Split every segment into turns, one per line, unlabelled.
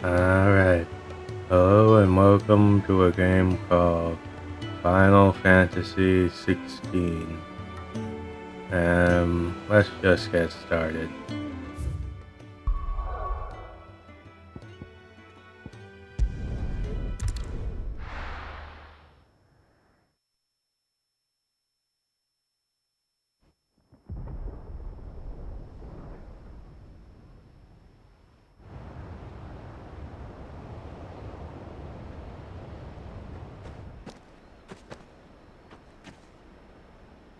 Alright. Hello and welcome to a game called Final Fantasy XVI. Let's just get started.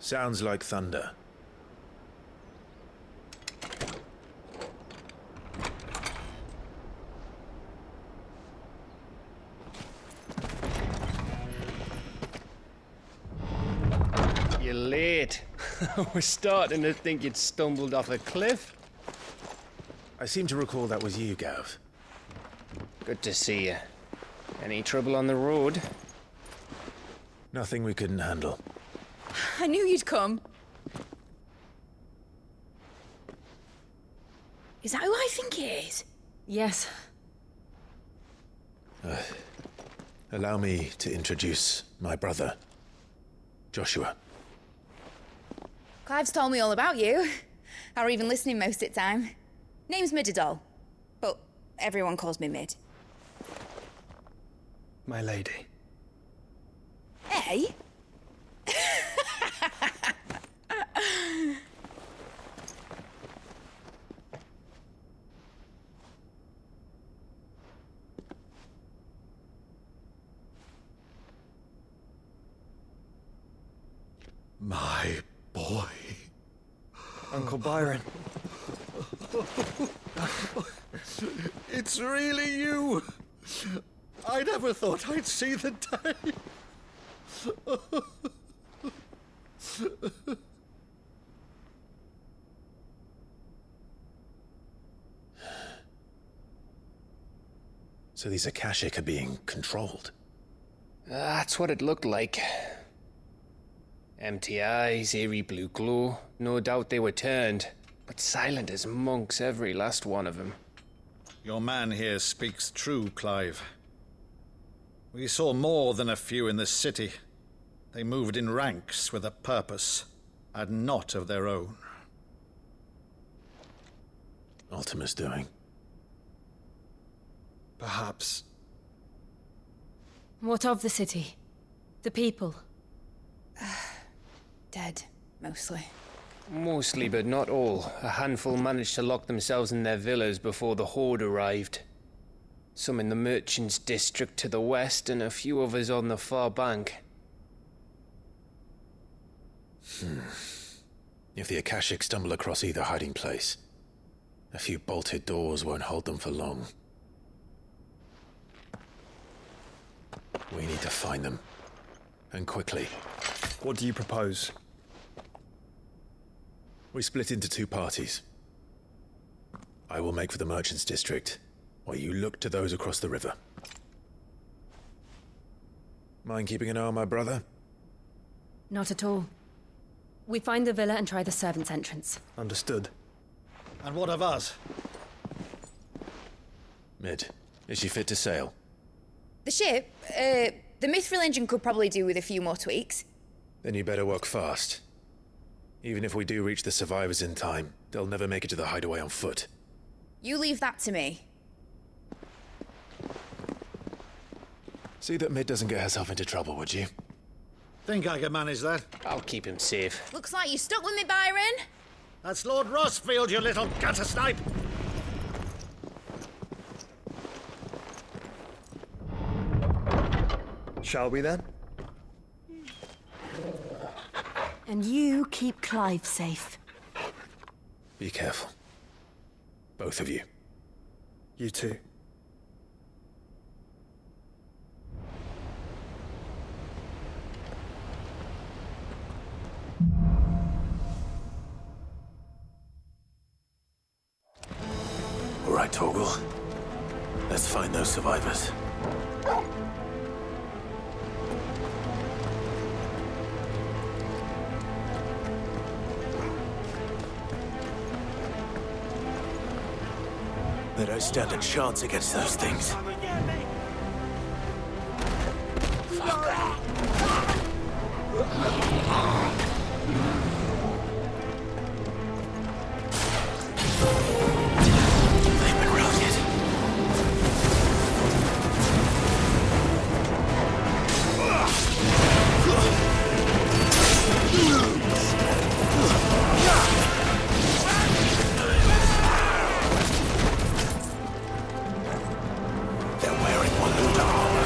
Sounds like thunder.
You're late. I was starting to think you'd stumbled off a cliff.
I seem to recall that was you, Gav.
Good to see you. Any trouble on the road?
Nothing we couldn't handle.
I knew you'd come. Is that who I think it is? Yes.
Allow me to introduce my brother, Joshua.
Clive's told me all about you. Or even listening most of the time. Name's Midadol, but everyone calls me Mid.
My lady.
Hey?
My boy.
Uncle Byron.
It's really you! I never thought I'd see the day.
So these Akashic are being controlled.
That's what it looked like. Empty eyes, eerie blue glow. No doubt they were turned, but silent as monks, every last one of them.
Your man here speaks true, Clive. We saw more than a few in this city. They moved in ranks with a purpose, and not of their own.
Ultima's doing.
Perhaps.
What of the city? The people? Dead, mostly.
Mostly, but not all. A handful managed to lock themselves in their villas before the Horde arrived. Some in the Merchants' District to the west, and a few others on the far bank.
If the Akashic stumble across either hiding place, a few bolted doors won't hold them for long. We need to find them. And quickly.
What do you propose?
We split into two parties. I will make for the Merchants' District, while you look to those across the river. Mind keeping an eye on my brother?
Not at all. We find the villa and try the servants' entrance.
Understood.
And what of us?
Mid, is she fit to sail?
The ship, the Mithril engine could probably do with a few more tweaks.
Then you better work fast. Even if we do reach the survivors in time, they'll never make it to the hideaway on foot.
You leave that to me.
See that Mid doesn't get herself into trouble, would you?
Think I can manage that?
I'll keep him safe.
Looks like you stuck with me, Byron.
That's Lord Rossfield, you little gutter snipe!
Shall we then?
And you keep Clive safe.
Be careful. Both of you.
You too.
All right, Torgal. Let's find those survivors.
They don't stand a chance against those things. They've been routed. They're wearing wooden armor.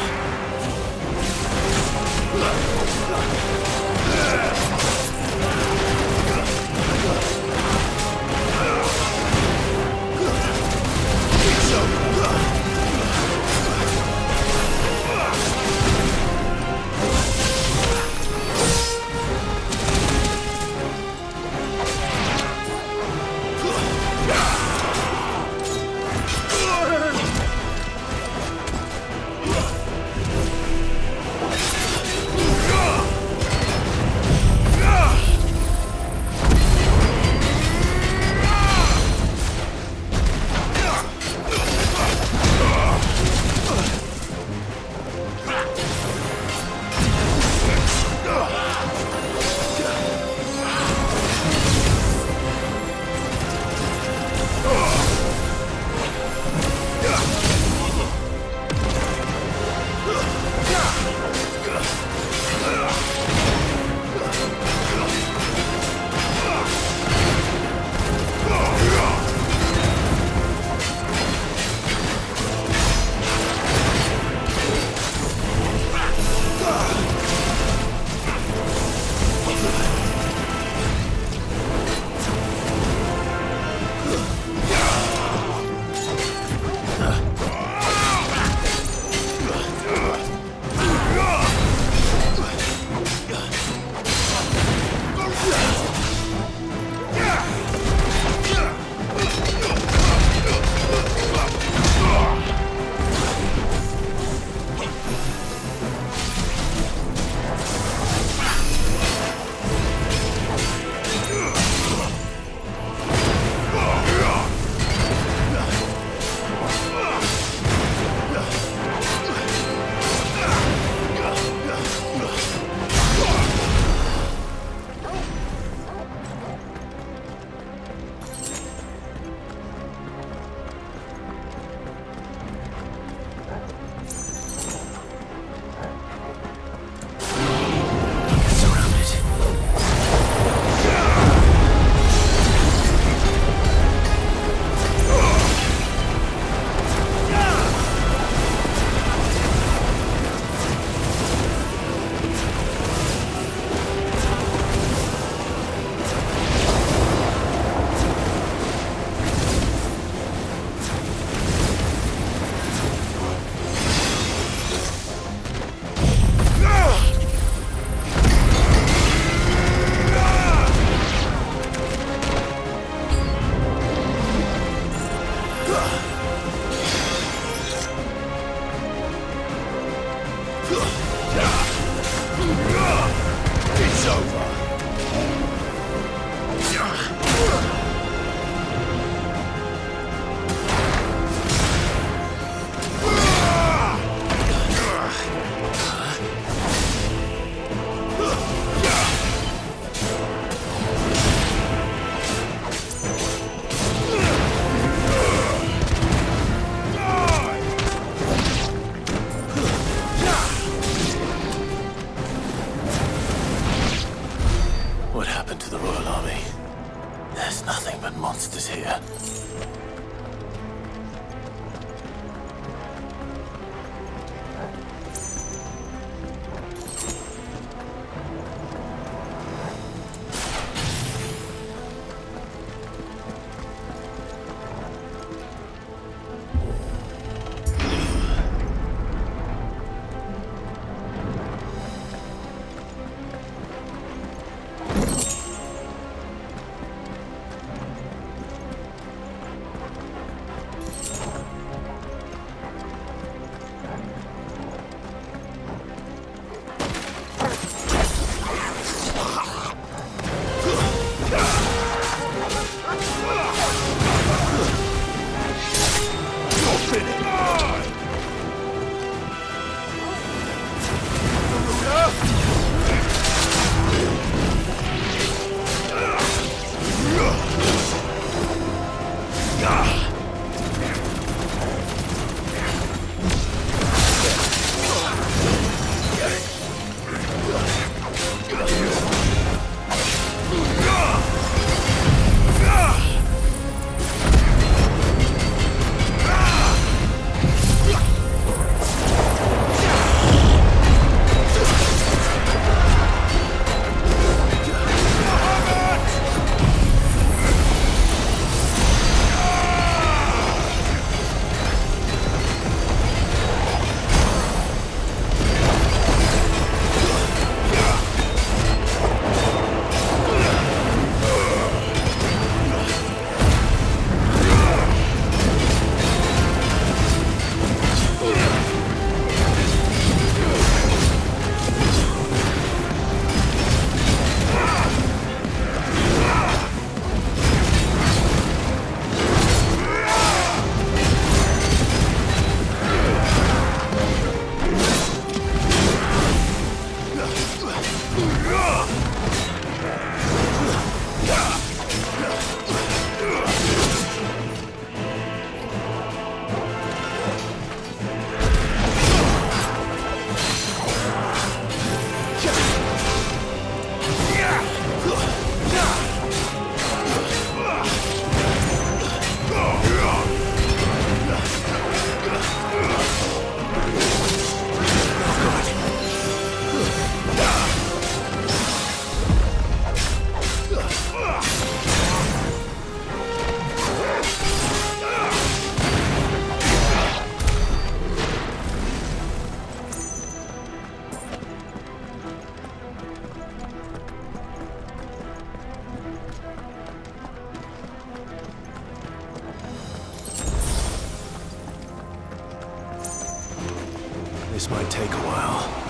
This might take a while.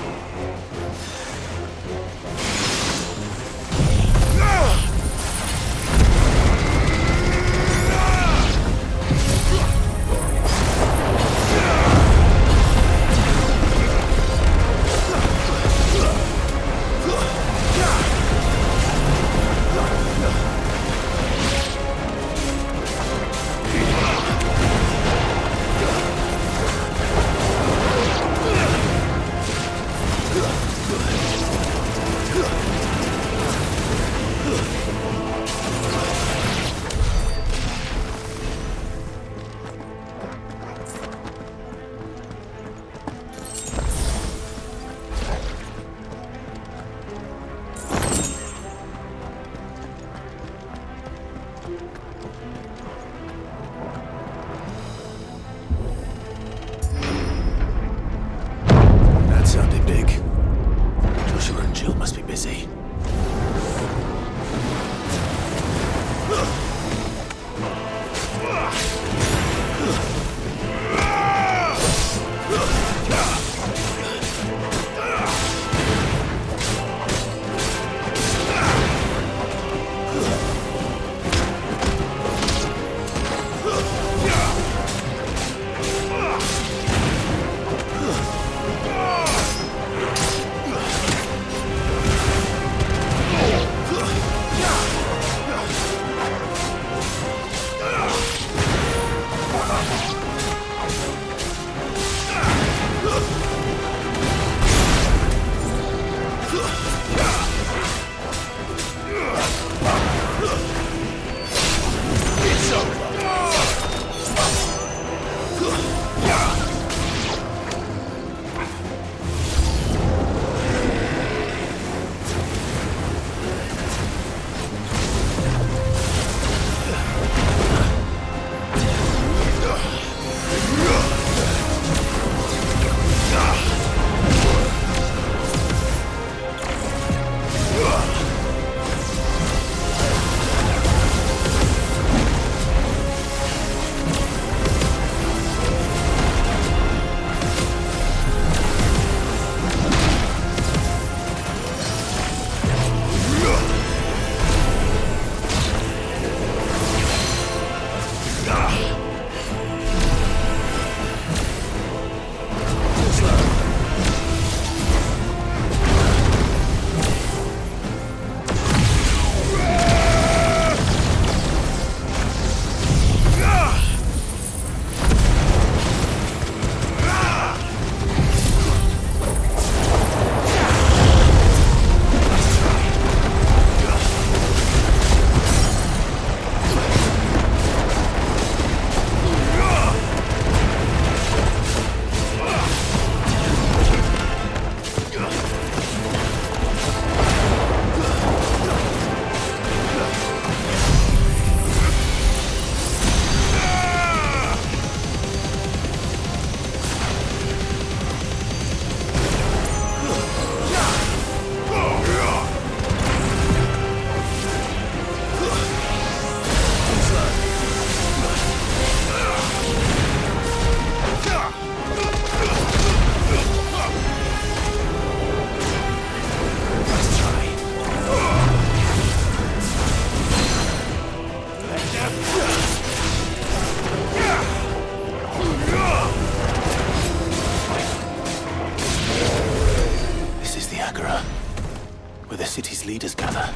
city's leaders gather.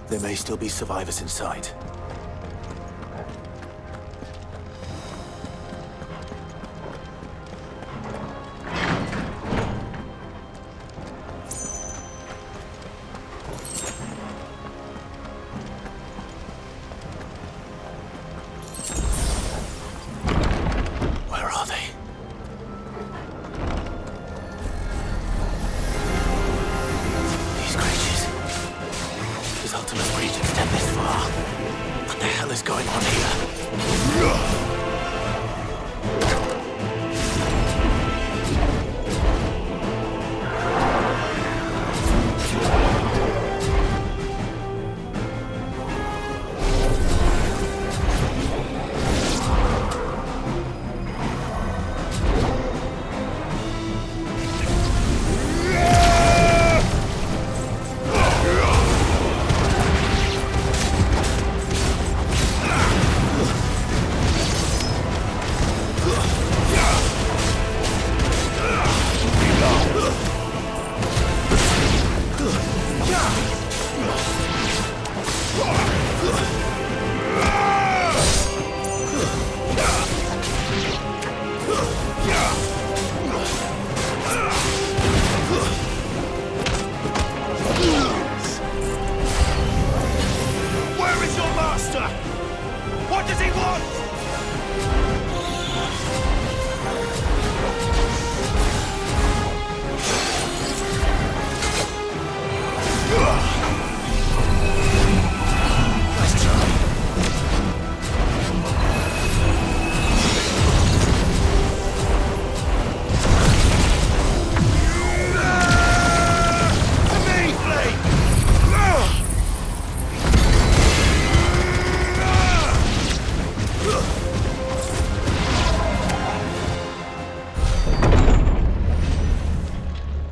There may still be survivors inside. Ultimate reach extend this far.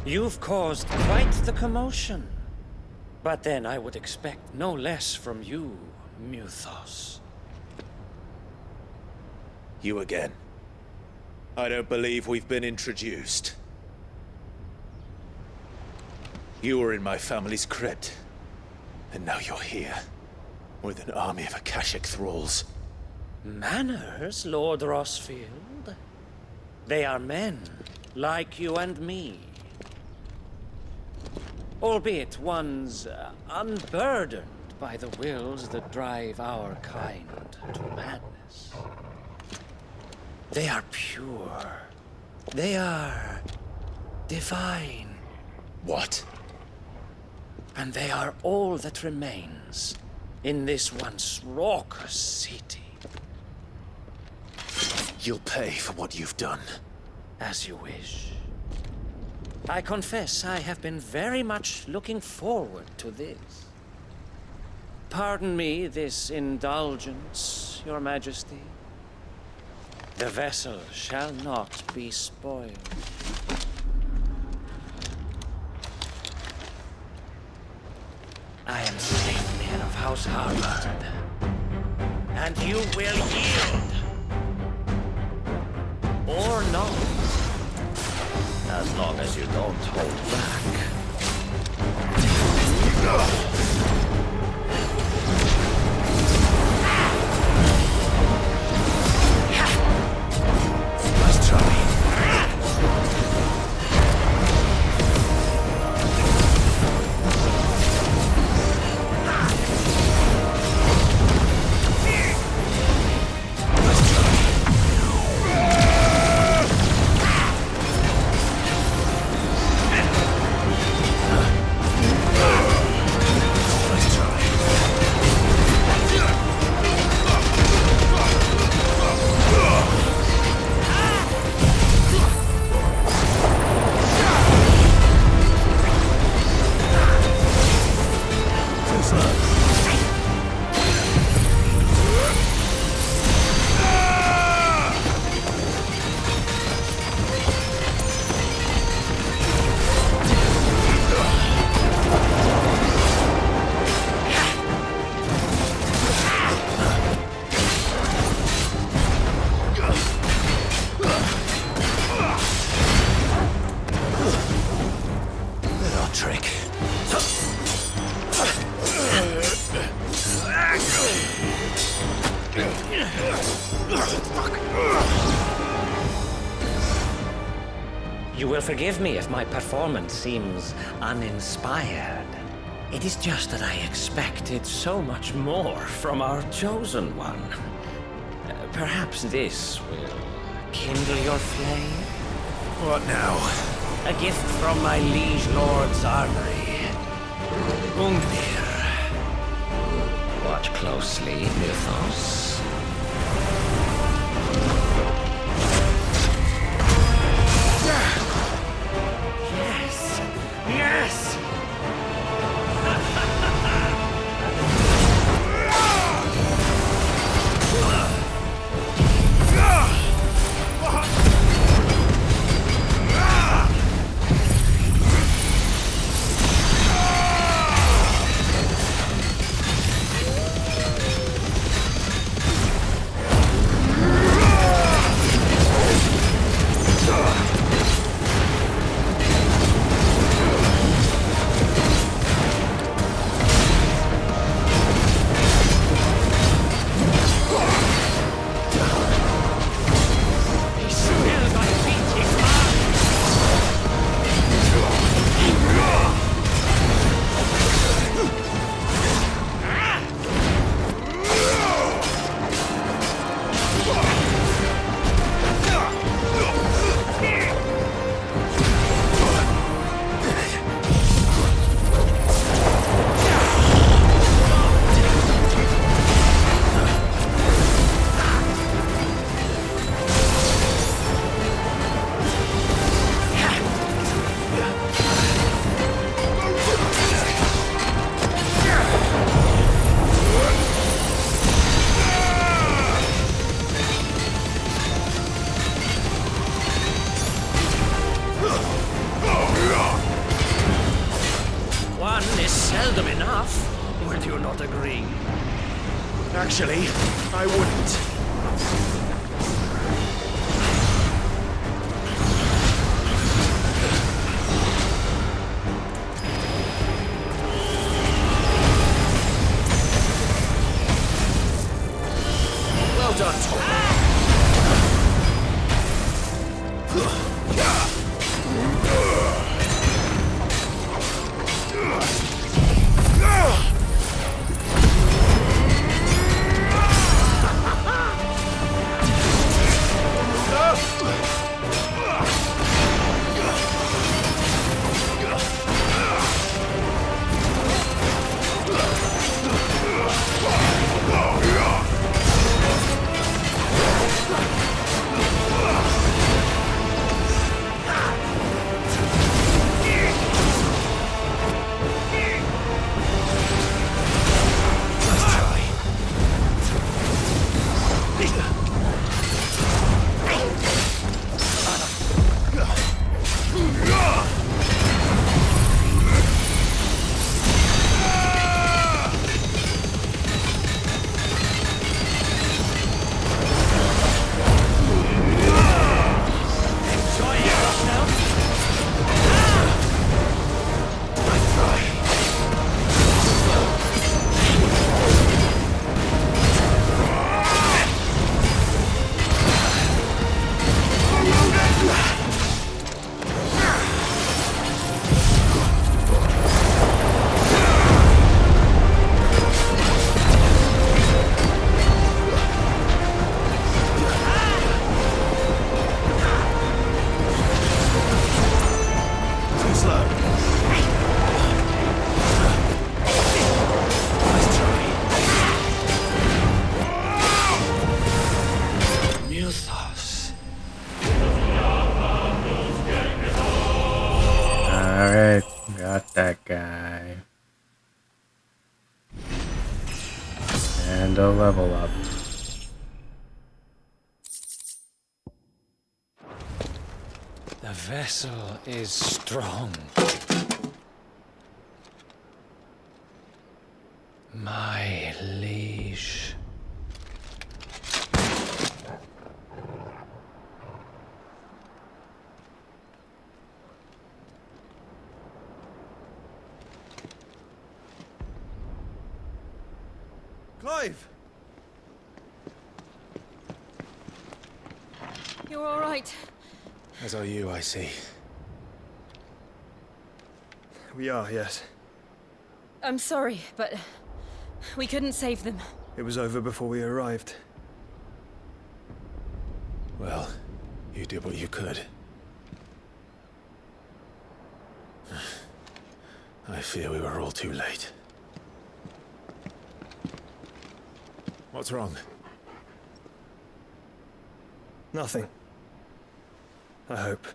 You've caused quite the commotion. But then I would expect no less from you, Muthos.
You again. I don't believe we've been introduced. You were in my family's crypt, and now you're here, with an army of Akashic thralls.
Manners, Lord Rossfield? They are men, like you and me. Albeit ones unburdened by the wills that drive our kind to madness. They are pure. They are divine.
What?
And they are all that remains in this once raucous city.
You'll pay for what you've done.
As you wish. I confess I have been very much looking forward to this. Pardon me this indulgence, Your Majesty. The vessel shall not be spoiled. I am Sleipnir of House Harvard, and you will yield. Or not. As long as you don't hold back.
Let's try.
You will forgive me if my performance seems uninspired. It is just that I expected so much more from our chosen one. Perhaps this will kindle your flame?
What now?
A gift from my liege lord's armory. Ungdir. Watch closely, Mythos. Yes! Yes! not agree?
Actually, I wouldn't. Well done, Tom.
Alright, got that guy. And a level up.
The vessel is strong. My liege.
Clive!
You're all right.
As are you, I see.
We are, yes.
I'm sorry, but we couldn't save them.
It was over before we arrived.
Well, you did what you could. I fear we were all too late. What's wrong?
Nothing. I hope.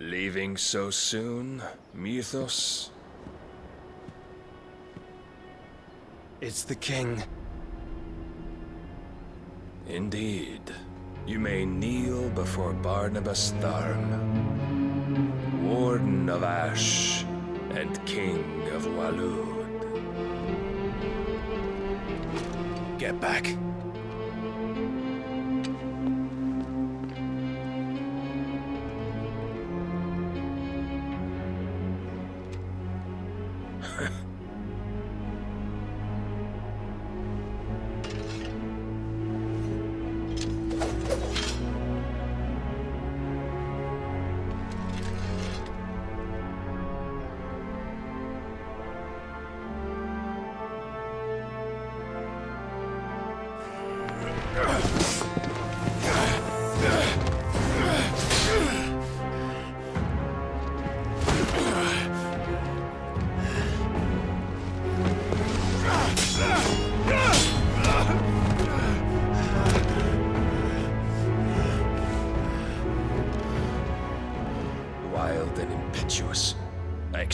Leaving so soon, Mythos?
It's the king.
Indeed. You may kneel before Barnabas Tharm, Warden of Ash and King of Walud.
Get back.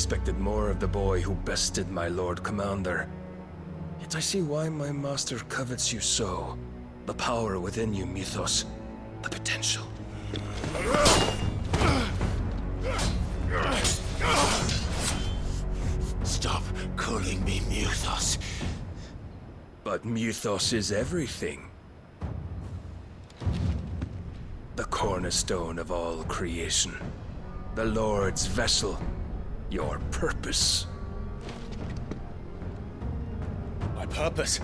expected more of the boy who bested my Lord Commander. Yet I see why my master covets you so. The power within you, Mythos. The potential.
Stop calling me Mythos.
But Mythos is everything. The cornerstone of all creation. The Lord's vessel. Your purpose.
My purpose?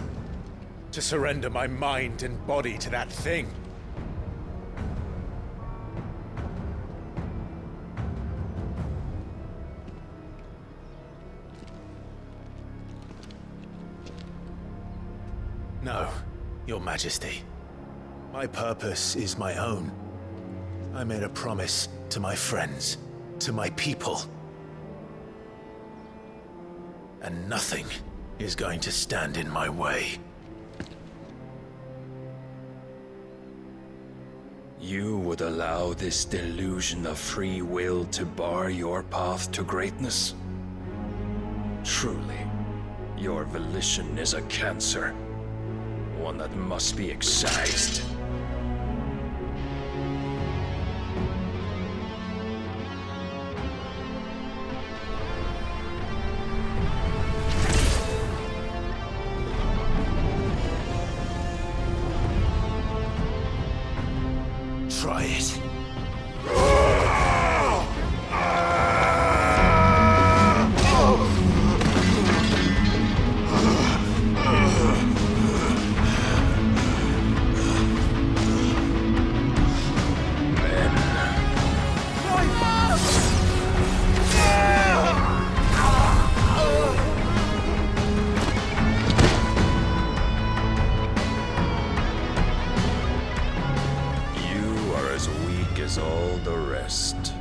To surrender my mind and body to that thing. No, Your Majesty. My purpose is my own. I made a promise to my friends, to my people. And nothing is going to stand in my way.
You would allow this delusion of free will to bar your path to greatness? Truly, your volition is a cancer. One that must be excised.
Try it.
As all the rest.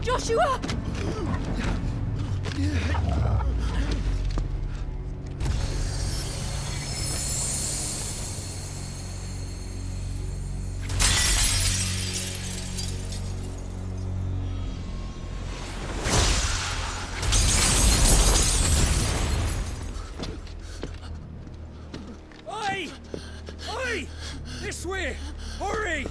Joshua!
Oi! Oi! This way! Hurry!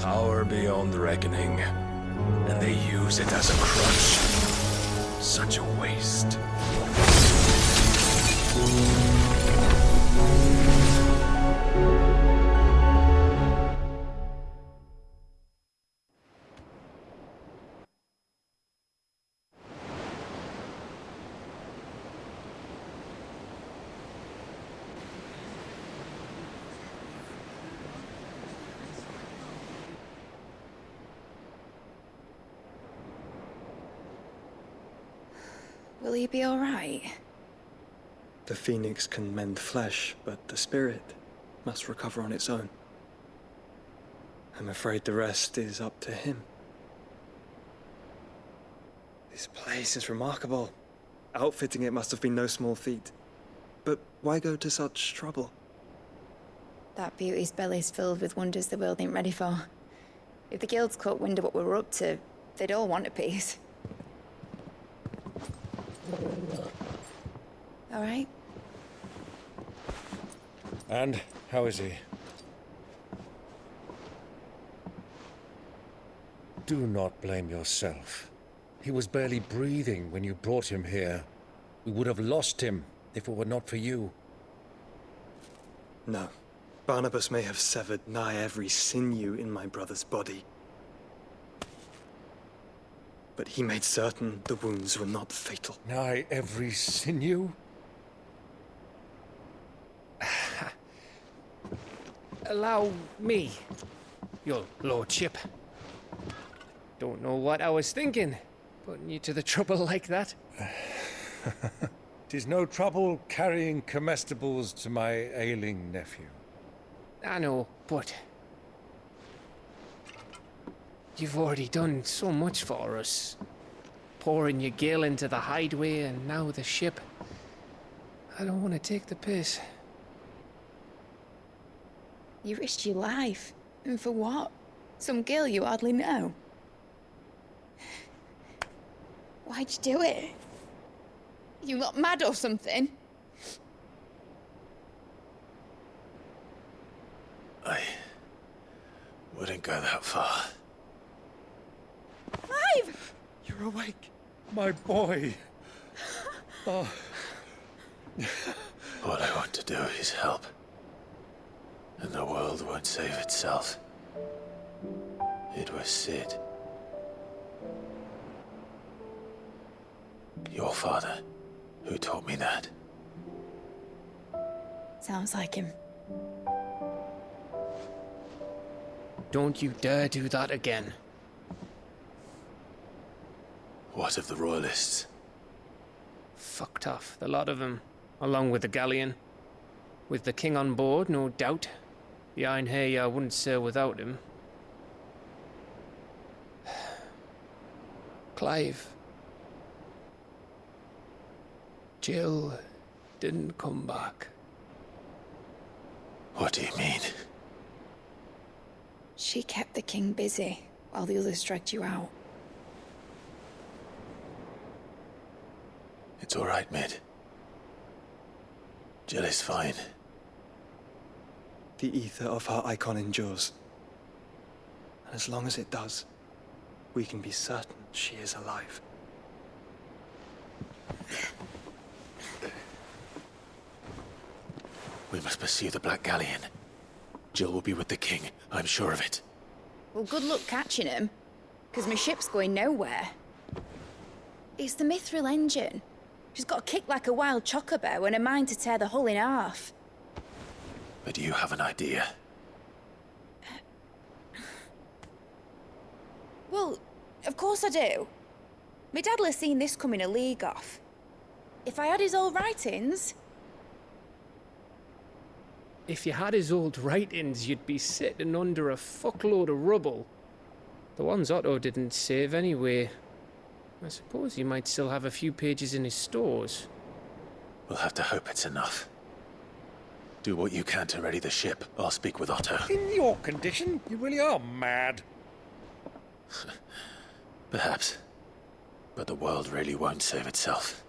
Power beyond reckoning, and they use it as a crutch. Such a waste.
Will he be all right?
The phoenix can mend flesh, but the spirit must recover on its own. I'm afraid the rest is up to him. This place is remarkable. Outfitting it must have been no small feat. But why go to such trouble?
That beauty's belly's filled with wonders the world ain't ready for. If the guilds caught wind of what we were up to, they'd all want a piece. All right?
And how is he? Do not blame yourself. He was barely breathing when you brought him here. We would have lost him if it were not for you.
No. Barnabas may have severed nigh every sinew in my brother's body. But he made certain the wounds were not fatal.
Nigh every sinew?
Allow me, your lordship. Don't know what I was thinking, putting you to the trouble like that.
'Tis no trouble carrying comestibles to my ailing nephew.
I know, but you've already done so much for us. Pouring your gil into the hideaway and now the ship. I don't want to take the piss.
You risked your life. And for what? Some girl you hardly know. Why'd you do it? You not mad or something?
I wouldn't go that far.
Clive!
You're awake. My boy. Oh.
All I want to do is help. And the world won't save itself. It was Sid. Your father, who taught me that.
Sounds like him.
Don't you dare do that again.
What of the Royalists?
Fucked off, the lot of them, along with the galleon. With the king on board, no doubt. The Iron Hair wouldn't sail without him. Clive. Jill didn't come back.
What do you mean?
She kept the king busy while the others dragged you out.
It's all right, Mid. Jill is fine.
The ether of her icon endures. And as long as it does, we can be certain she is alive.
We must pursue the Black Galleon. Jill will be with the king, I'm sure of it.
Well, good luck catching him, because my ship's going nowhere. It's the Mithril engine. She's got a kick like a wild chocobo and a mind to tear the hull in half.
But do you have an idea?
Well, of course I do. My dad'll have seen this coming a league off. If I had his old writings...
If you had his old writings, you'd be sitting under a fuckload of rubble. The ones Otto didn't save anyway. I suppose he might still have a few pages in his stores.
We'll have to hope it's enough. Do what you can to ready the ship. I'll speak with Otto.
In your condition, you really are mad.
Perhaps. But the world really won't save itself.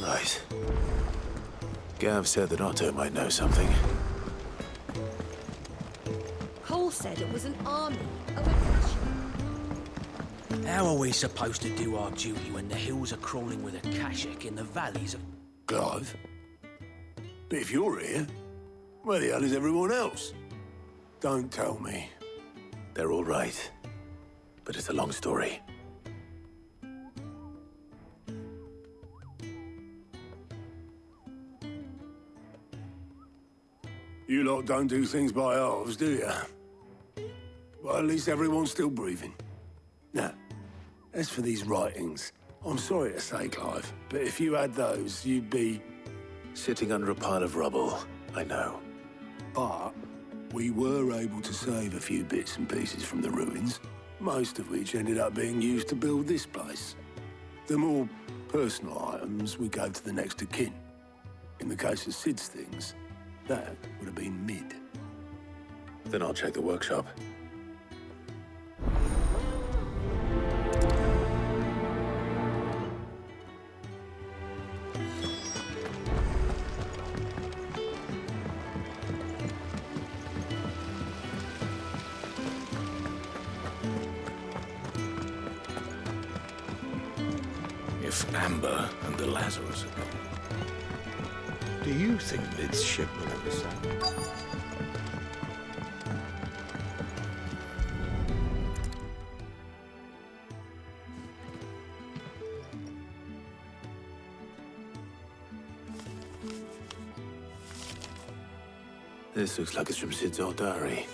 Right. Gav said that Otto might know something.
Cole said it was an army of aggression.
How are we supposed to do our duty when the hills are crawling with a Kashik in the valleys of...
Clive? But if you're here, where the hell is everyone else? Don't tell me.
They're all right. But it's a long story.
You lot don't do things by halves, do you? Well, at least everyone's still breathing. Now, as for these writings, I'm sorry to say, Clive, but if you had those, you'd be...
Sitting under a pile of rubble, I know.
But we were able to save a few bits and pieces from the ruins, most of which ended up being used to build this place. The more personal items we gave to the next of kin. In the case of Sid's things, that would have been Mid.
Then I'll check the workshop.
If Amber and the Lazarus are gone, do you think Mid's ship will ever sail?
This looks like it's from Sid's old diary.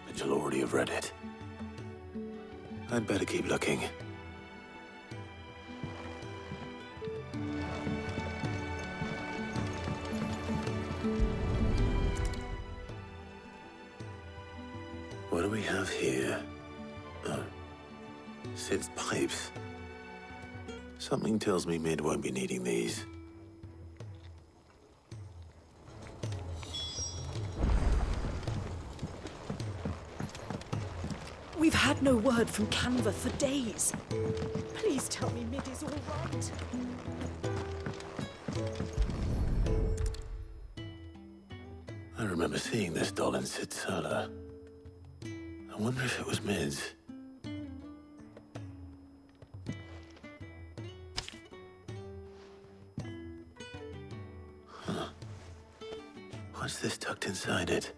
But you'll already have read it. I'd better keep looking. What do we have here? Oh, Sid's pipes. Something tells me Mid won't be needing these.
We've had no word from Canva for days. Please tell me Mid is all right.
I remember seeing this doll in Sid's cellar. I wonder if it was Mid's. Huh. What's this tucked inside it?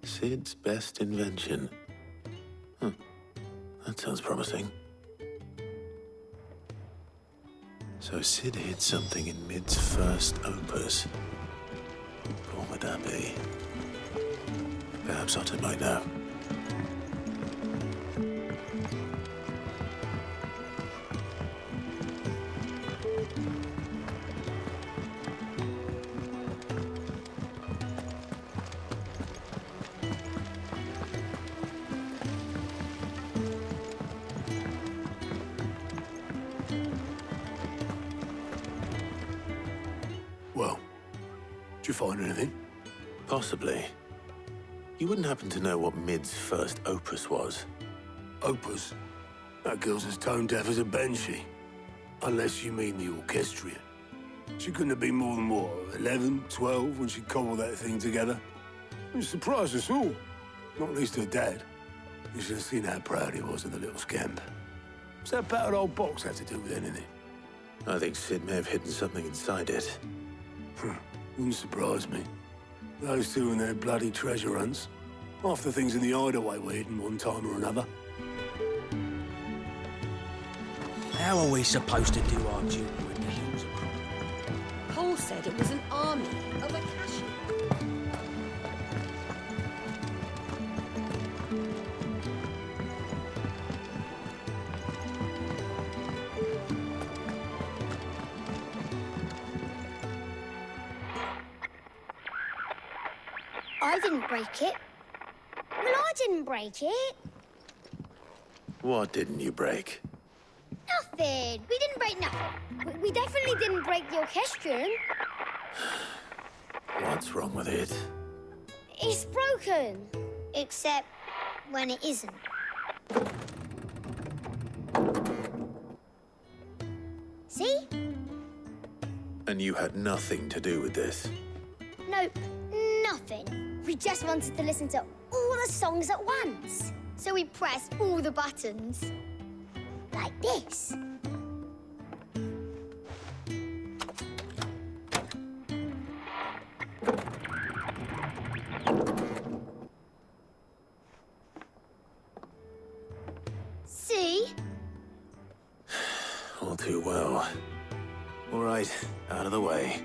Sid's best invention. Huh. That sounds promising. So Sid hid something in Mid's first opus. What would that be? Perhaps Otto might know.
Well, did you find anything?
Possibly. You wouldn't happen to know what Mid's first opus was?
Opus? That girl's as tone deaf as a banshee. Unless you mean the orchestrion. She couldn't have been more than, what, 11, 12 when she cobbled that thing together? It surprised us all. Not least her dad. You should have seen how proud he was of the little scamp. What's that battered old box have to do with anything?
I think Sid may have hidden something inside it.
Wouldn't surprise me. Those two and their bloody treasure hunts. Half the things in the hideaway were hidden one time or another.
How are we supposed to do our duty when the hills are crawling?
Paul said it was an army of Akashic.
I didn't break it. Well, I didn't break it.
What didn't you break?
Nothing. We didn't break nothing. We definitely didn't break the orchestrion.
What's wrong with it?
It's broken. Except when it isn't. See?
And you had nothing to do with this?
Nope, nothing. We just wanted to listen to all the songs at once. So we pressed all the buttons. Like this. See?
All too well. All right, out of the way.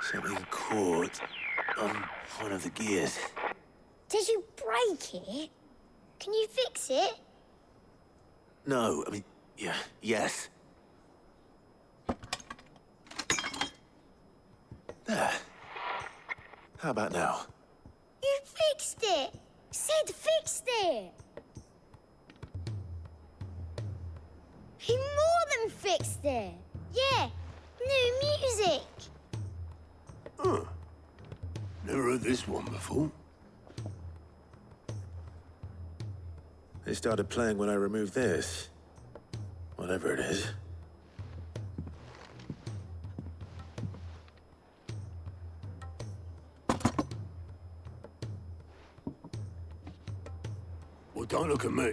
Something caught on one of the gears.
Did you break it? Can you fix it?
No, I mean, yeah, yes. There. How about now?
You fixed it! Sid fixed it! He more than fixed it! Yeah, new music!
Huh. Never heard this one before.
They started playing when I removed this. Whatever it is.
Well, don't look at me.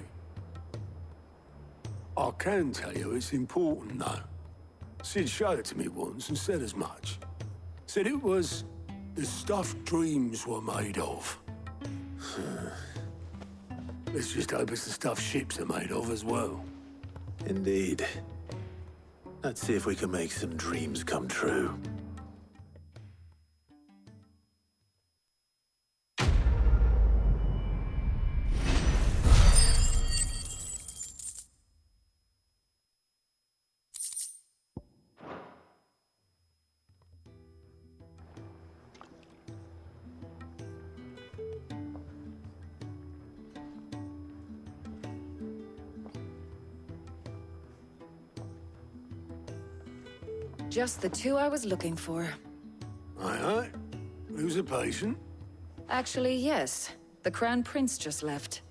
I I can tell you it's important, though. Sid showed it to me once and said as much. Said it was the stuff dreams were made of. Let's just hope it's the stuff ships are made of as well.
Indeed. Let's see if we can make some dreams come true.
Just the two I was looking for.
Aye. Who's a patient?
Actually, yes. The Crown Prince just left.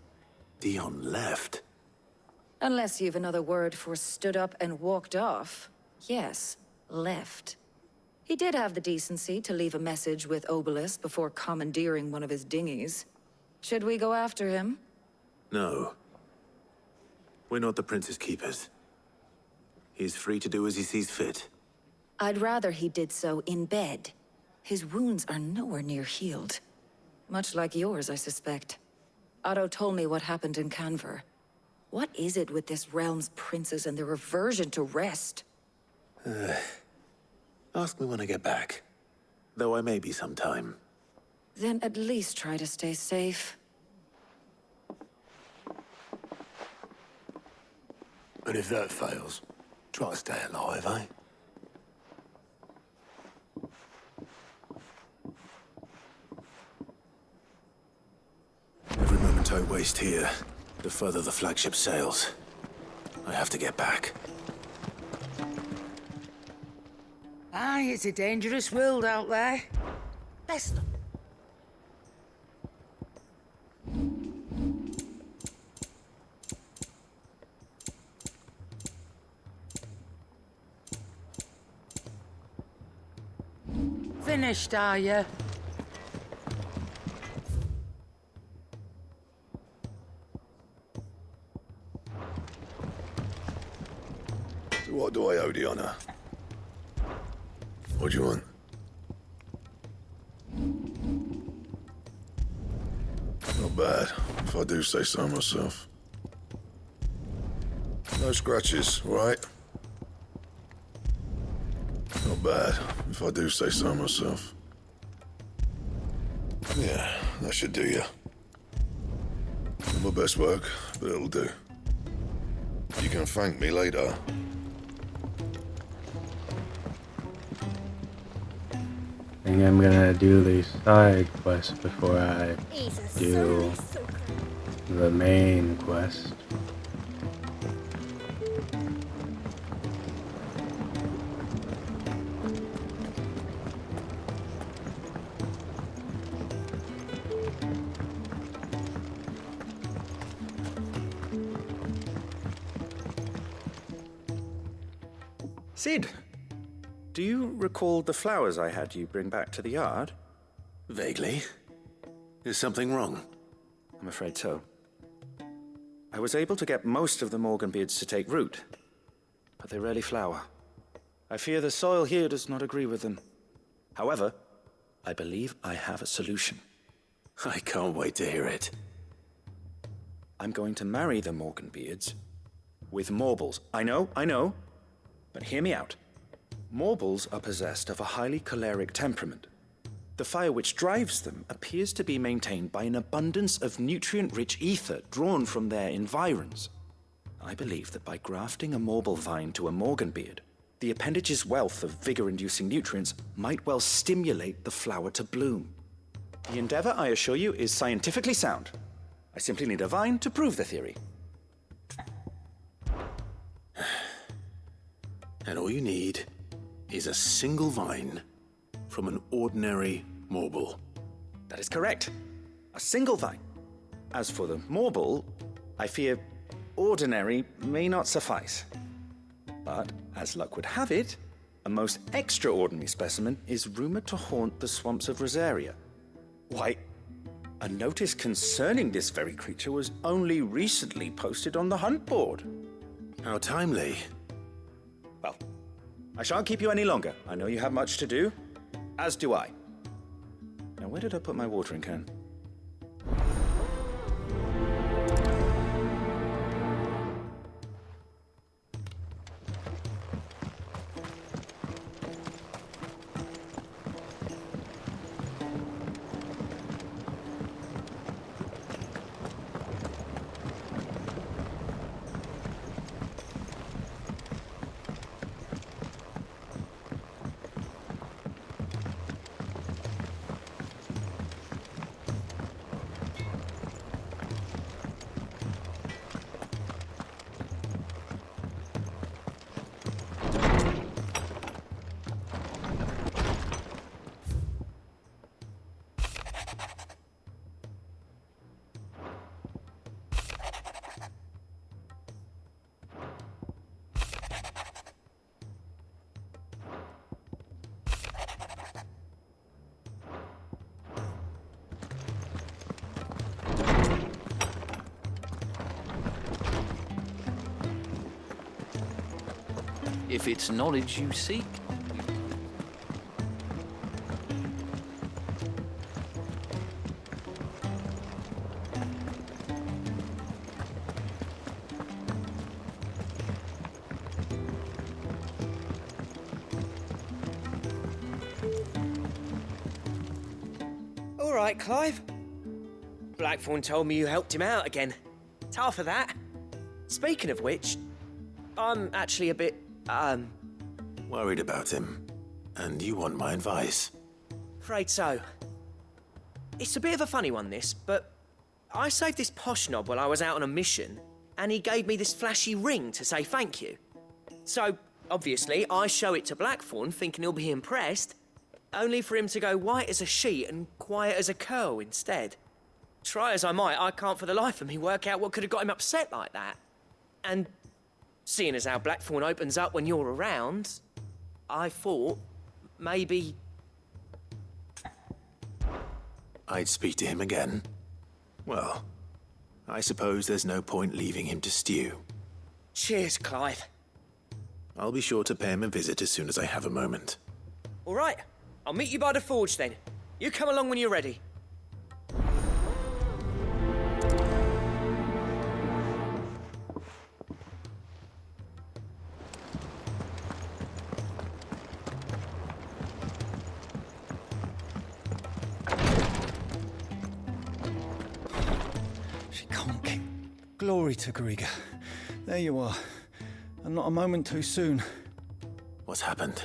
Dion left?
Unless you've another word for stood up and walked off. Yes, left. He did have the decency to leave a message with Obelisk before commandeering one of his dinghies. Should we go after him?
No. We're not the Prince's keepers. He's free to do as he sees fit.
I'd rather he did so in bed. His wounds are nowhere near healed. Much like yours, I suspect. Otto told me what happened in Canver. What is it with this realm's princes and their aversion to rest?
Ask me when I get back. Though I may be sometime.
Then at least try to stay safe.
And if that fails, try to stay alive, eh?
Every moment I waste here, the further the flagship sails. I have to get back.
Aye, it's a dangerous world out there. Best. Finished, are you?
What do I owe the honor? What do you want? Not bad, if I do say so myself. No scratches, right? Not bad, if I do say so myself. Yeah, that should do you. Not my best work, but it'll do. You can thank me later.
I think I'm gonna do the side quest before I do the main quest.
Sid, do you recall the flowers I had you bring back to the yard?
Vaguely. Is something wrong?
I'm afraid so. I was able to get most of the Morganbeards to take root, but they rarely flower. I fear the soil here does not agree with them. However, I believe I have a solution.
I can't wait to hear it.
I'm going to marry the Morganbeards with Morbles. I know, but hear me out. Morbles are possessed of a highly choleric temperament. The fire which drives them appears to be maintained by an abundance of nutrient-rich ether drawn from their environs. I believe that by grafting a Morble vine to a Morganbeard, the appendage's wealth of vigor-inducing nutrients might well stimulate the flower to bloom. The endeavor, I assure you, is scientifically sound. I simply need a vine to prove the theory.
And all you need is a single vine from an ordinary Morble.
That is correct. A single vine. As for the Morble, I fear ordinary may not suffice. But, as luck would have it, a most extraordinary specimen is rumored to haunt the swamps of Rosaria. Why, a notice concerning this very creature was only recently posted on the hunt board.
How timely.
Well, I shan't keep you any longer. I know you have much to do, as do I. Now, where did I put my watering can?
If it's knowledge you seek,
All right, Clive. Blackthorn told me you helped him out again. Tough for that. Speaking of which, I'm actually a bit,
Worried about him. And you want my advice?
afraid so. It's a bit of a funny one, this, but I saved this posh knob while I was out on a mission, and he gave me this flashy ring to say thank you. So, obviously, I show it to Blackthorn, thinking he'll be impressed, only for him to go white as a sheet and quiet as a curl instead. Try as I might, I can't for the life of me work out what could have got him upset like that. And seeing as how Blackthorn opens up when you're around, I thought maybe
I'd speak to him again. Well, I suppose there's no point leaving him to stew.
Cheers, Clive.
I'll be sure to pay him a visit as soon as I have a moment.
All right, I'll meet you by the forge then. You come along when you're ready.
She can't kick. Glory to Griga. There you are. And not a moment too soon.
What's happened?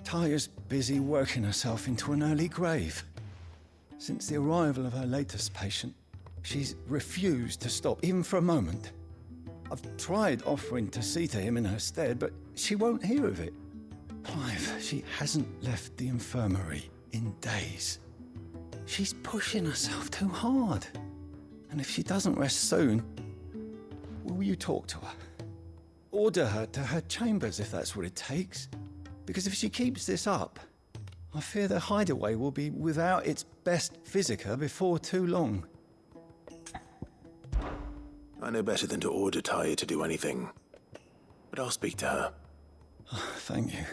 Taya's busy working herself into an early grave. Since the arrival of her latest patient, she's refused to stop, even for a moment. I've tried offering to see to him in her stead, but she won't hear of it. Clive, she hasn't left the infirmary in days. She's pushing herself too hard. And if she doesn't rest soon, will you talk to her? Order her to her chambers if that's what it takes. Because if she keeps this up, I fear the hideaway will be without its best physica before too long.
I know better than to order Taya to do anything. But I'll speak to her.
Oh, thank you.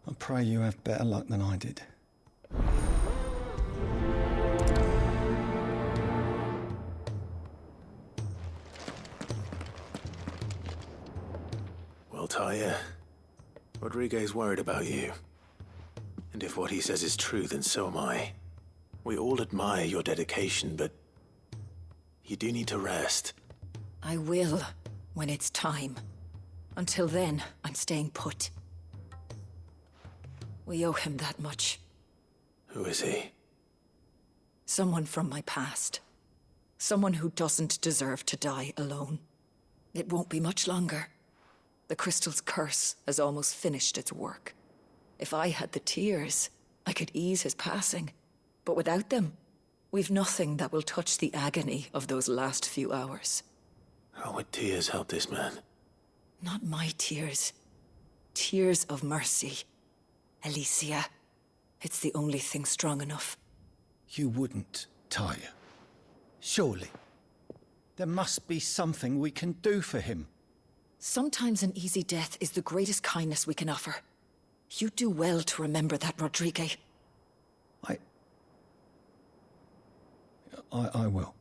I pray you have better luck than I did.
Well, Taya, Rodriguez worried about you. And if what he says is true, then so am I. We all admire your dedication, but you do need to rest.
I will, when it's time. Until then, I'm staying put. We owe him that much.
Who is he?
Someone from my past. Someone who doesn't deserve to die alone. It won't be much longer. The crystal's curse has almost finished its work. If I had the tears, I could ease his passing. But without them, we've nothing that will touch the agony of those last few hours.
How would tears help this man?
Not my tears. Tears of mercy. Alicia. It's the only thing strong enough.
You wouldn't, Taya. Surely. There must be something we can do for him.
Sometimes an easy death is the greatest kindness we can offer. You do well to remember that, Rodrigue.
I will.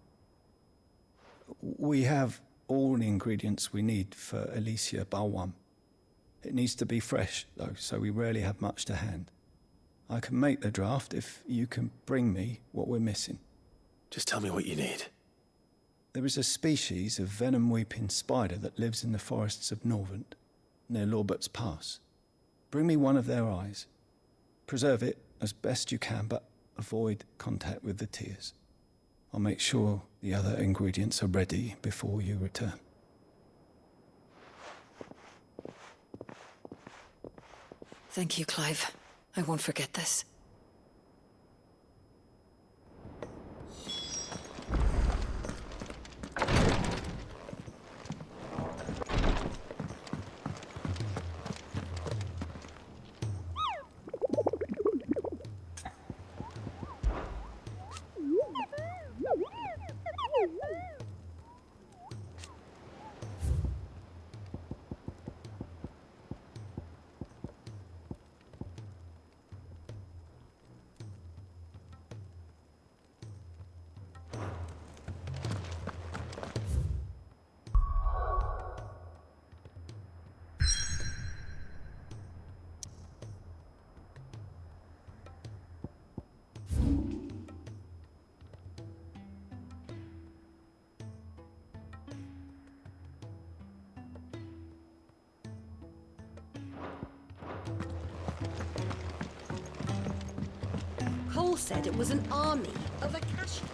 We have all the ingredients we need for Alicia Balwam. It needs to be fresh, though, so we rarely have much to hand. I can make the draft if you can bring me what we're missing.
Just tell me what you need.
There is a species of venom-weeping spider that lives in the forests of Norvent, near Lorbert's Pass. Bring me one of their eyes. Preserve it as best you can, but avoid contact with the tears. I'll make sure the other ingredients are ready before you return.
Thank you, Clive. I won't forget this.
Cole said it was an army of Akasha.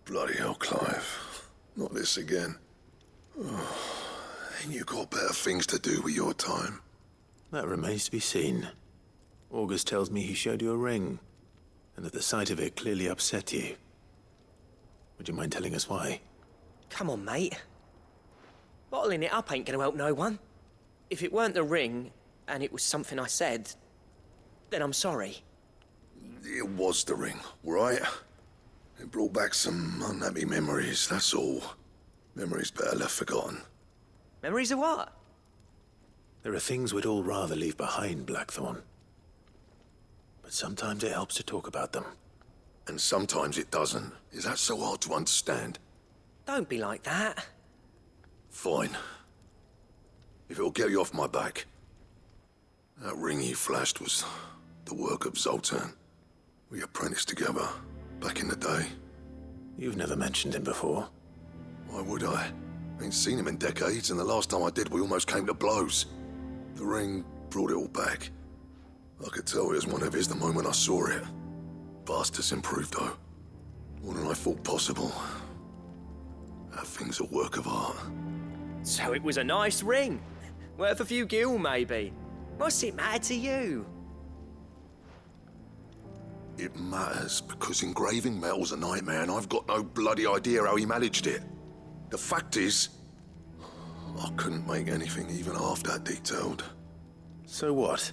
Bloody hell, Clive. Not this again. Oh. Ain't you got better things to do with your time?
That remains to be seen. August tells me he showed you a ring, and that the sight of it clearly upset you. Would you mind telling us why?
Come on, mate. Bottling it up ain't gonna help no one. If it weren't the ring, and it was something I said, then I'm sorry.
It was the ring, right? It brought back some unhappy memories, that's all. Memories better left forgotten.
Memories of what?
There are things we'd all rather leave behind, Blackthorn. But sometimes it helps to talk about them.
And sometimes it doesn't. Is that so hard to understand?
Don't be like that.
Fine. If it'll get you off my back. That ring you flashed was the work of Zoltan. We apprenticed together, back in the day.
You've never mentioned him before.
Why would I? Ain't seen him in decades, and the last time I did, we almost came to blows. The ring brought it all back. I could tell it was one of his the moment I saw it. Bastard's improved, though. More than I thought possible. That thing's a work of art.
So it was a nice ring. Worth a few gil, maybe. What's it matter to you?
It matters because engraving metal's a nightmare, and I've got no bloody idea how he managed it. The fact is, I couldn't make anything even half that detailed.
So what?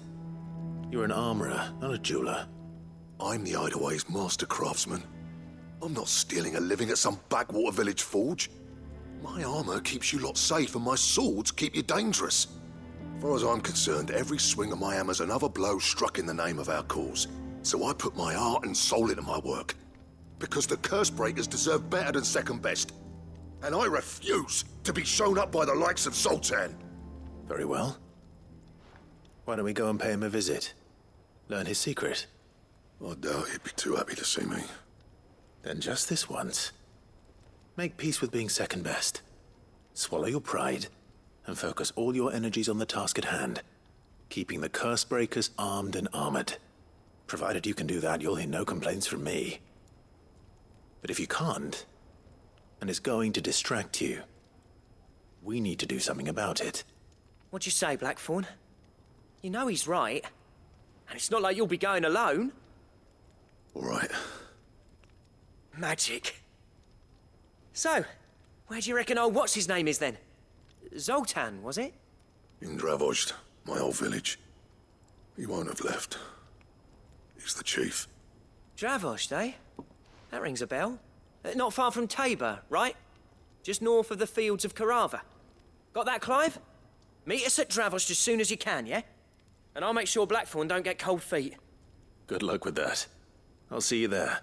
You're an armorer, not a jeweler.
I'm the Hideaway's master craftsman. I'm not stealing a living at some backwater village forge. My armor keeps you lot safe, and my swords keep you dangerous. As far as I'm concerned, every swing of my hammer's another blow struck in the name of our cause. So I put my heart and soul into my work. Because the curse breakers deserve better than second best. And I refuse to be shown up by the likes of Zoltan.
Very well. Why don't we go and pay him a visit? Learn his secret.
I doubt he'd be too happy to see me.
Then just this once. Make peace with being second best. Swallow your pride, and focus all your energies on the task at hand. Keeping the curse breakers armed and armored. Provided you can do that, you'll hear no complaints from me. But if you can't, and it's going to distract you, we need to do something about it.
What'd you say, Blackthorn? You know he's right. And it's not like you'll be going alone.
All right.
Magic. So, where do you reckon old what's-his-name is then? Zoltan, was it?
In Dravozd, my old village. He won't have left. He's the chief.
Dravozd, eh? That rings a bell. Not far from Tabor, right? Just north of the fields of Carava. Got that, Clive? Meet us at Dravozd as soon as you can, yeah? And I'll make sure Blackthorn don't get cold feet.
Good luck with that. I'll see you there.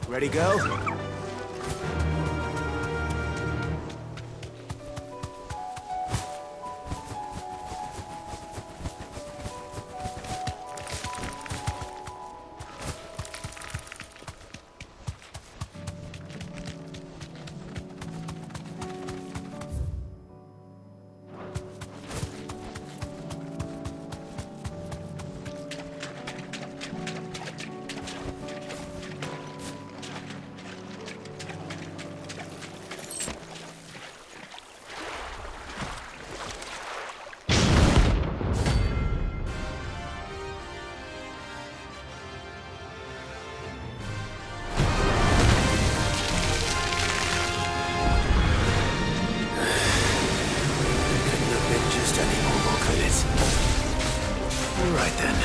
Ready, go?
Right then.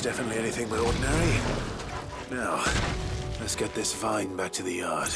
definitely anything but ordinary. Now, let's get this vine back to the yard.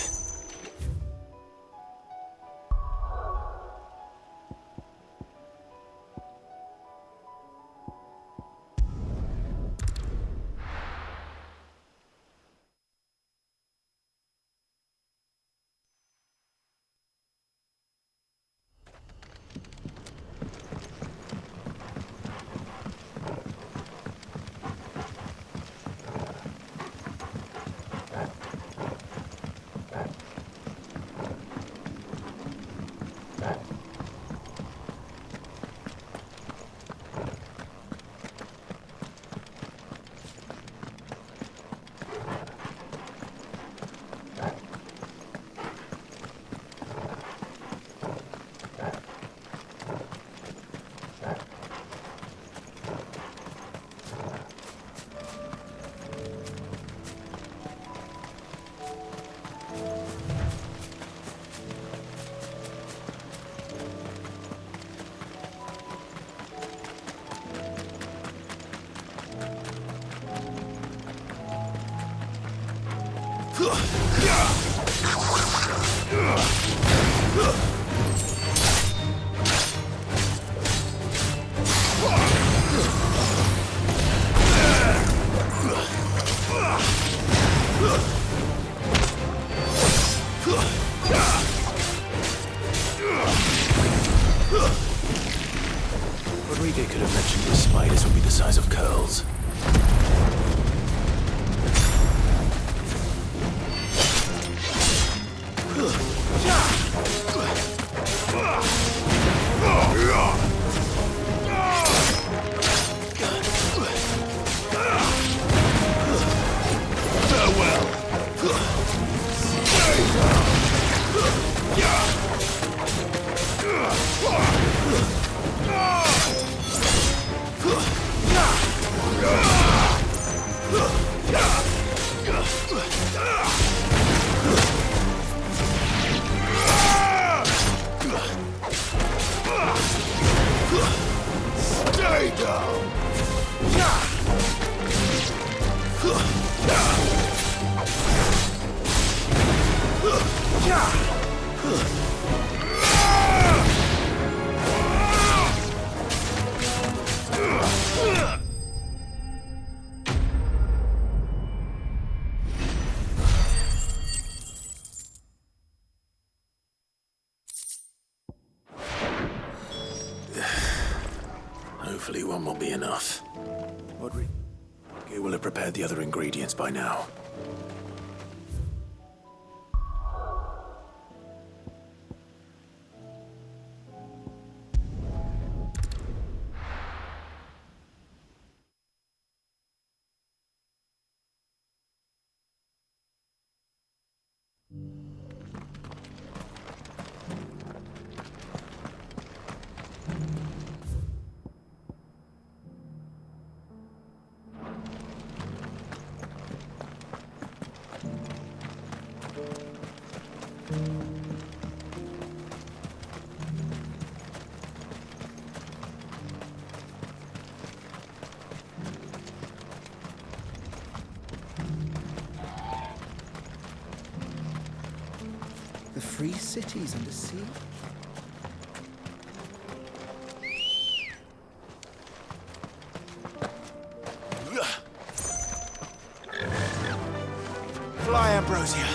Rodrigo could have mentioned the spiders would be the size of curls.
Stay down!
Hopefully one will be enough. Rodrigo will have prepared the other ingredients by now.
The free cities under sea?
Fly, Ambrosia!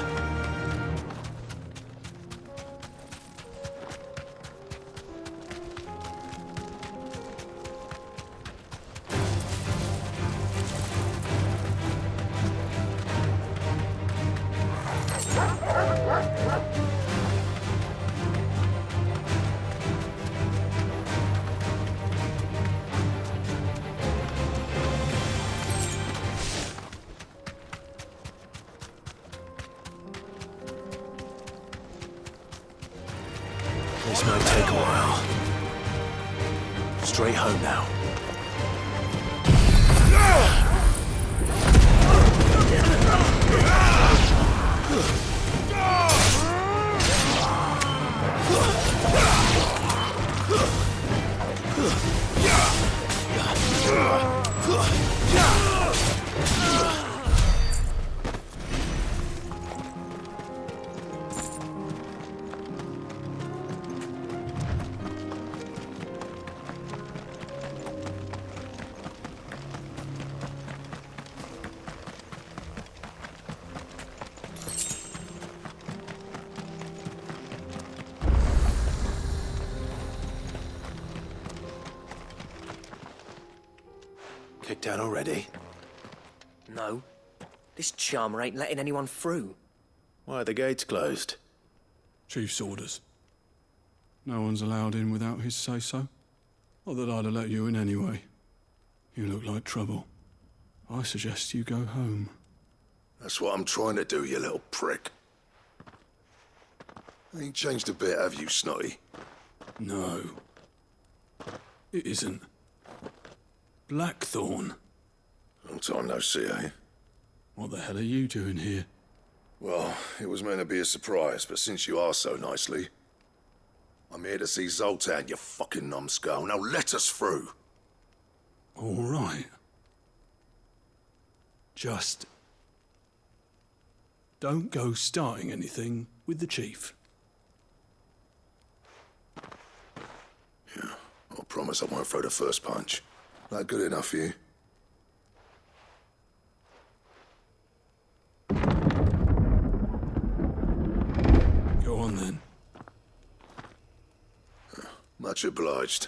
This might take a while. Straight home now. Kicked out already?
No. This charmer ain't letting anyone through.
Why are the gates closed?
Chief's orders. No one's allowed in without his say-so. Not that I'd have let you in anyway. You look like trouble. I suggest you go home.
That's what I'm trying to do, you little prick. Ain't changed a bit, have you, Snotty?
No. It isn't. Blackthorn.
Long time no see, eh?
What the hell are you doing here?
Well, it was meant to be a surprise, but since you asked so nicely, I'm here to see Zoltan, you fucking numbskull. Now let us through.
All right. Just don't go starting anything with the chief.
Yeah, I promise I won't throw the first punch. That good enough for you?
Go on then.
Much obliged.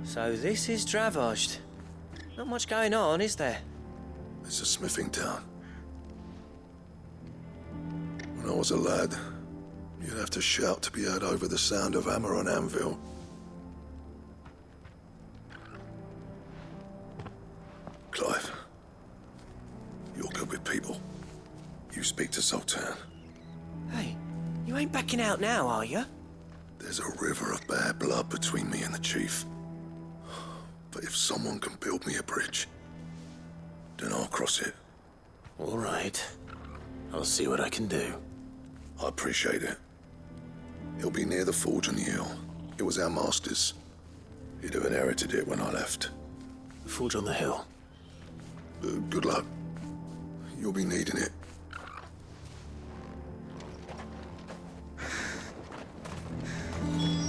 So this is Dravozd. Not much going on, is there?
It's a smithing town. When I was a lad, you'd have to shout to be heard over the sound of hammer on anvil. Clive, you're good with people. You speak to Zoltan.
Hey, you ain't backing out now, are you?
There's a river of bad blood between me and the chief. But if someone can build me a bridge, then I'll cross it.
All right. I'll see what I can do.
I appreciate it. It'll be near the forge on the hill. It was our master's. He'd have inherited it when I left.
The forge on the hill?
Good luck. You'll be needing it.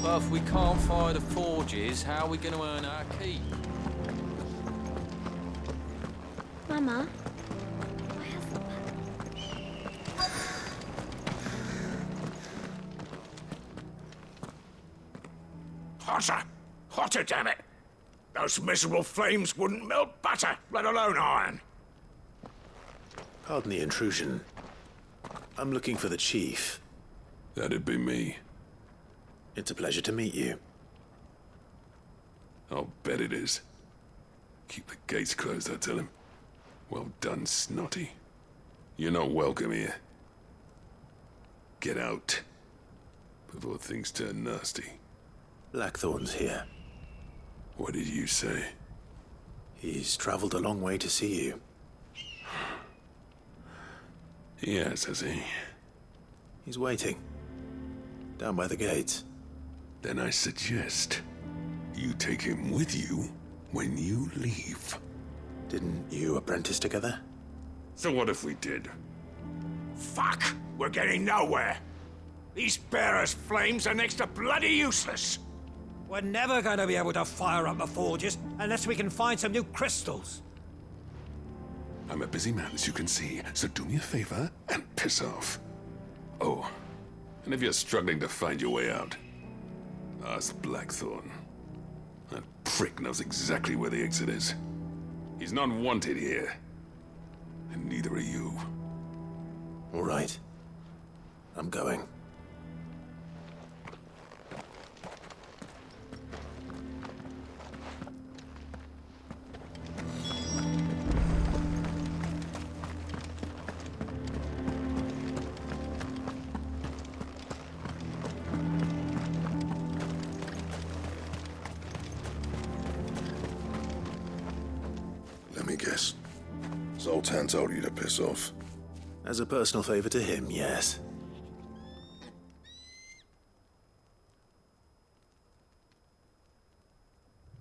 Well, if we can't fire the forges, how are we going to earn our keep?
Mama?
Hotter! Hotter, damn it! Those miserable flames wouldn't melt butter, let alone iron.
Pardon the intrusion. I'm looking for the chief.
That'd be me.
It's a pleasure to meet you.
I'll bet it is. Keep the gates closed, I tell him. Well done, Snotty. You're not welcome here. Get out. Before things turn nasty.
Blackthorn's here.
What did you say?
He's traveled a long way to see you.
Yes, has he?
He's waiting. Down by the gates.
Then I suggest you take him with you when you leave.
Didn't you apprentice together?
So what if we did?
Fuck! We're getting nowhere. These bearers' flames are next to bloody useless.
We're never going to be able to fire up the forges unless we can find some new crystals.
I'm a busy man, as you can see, so do me a favor and piss off. Oh, and if you're struggling to find your way out, ask Blackthorn. That prick knows exactly where the exit is. He's not wanted here. And neither are you.
All right. I'm going.
Let me guess. Zoltan told you to piss off.
As a personal favor to him, yes.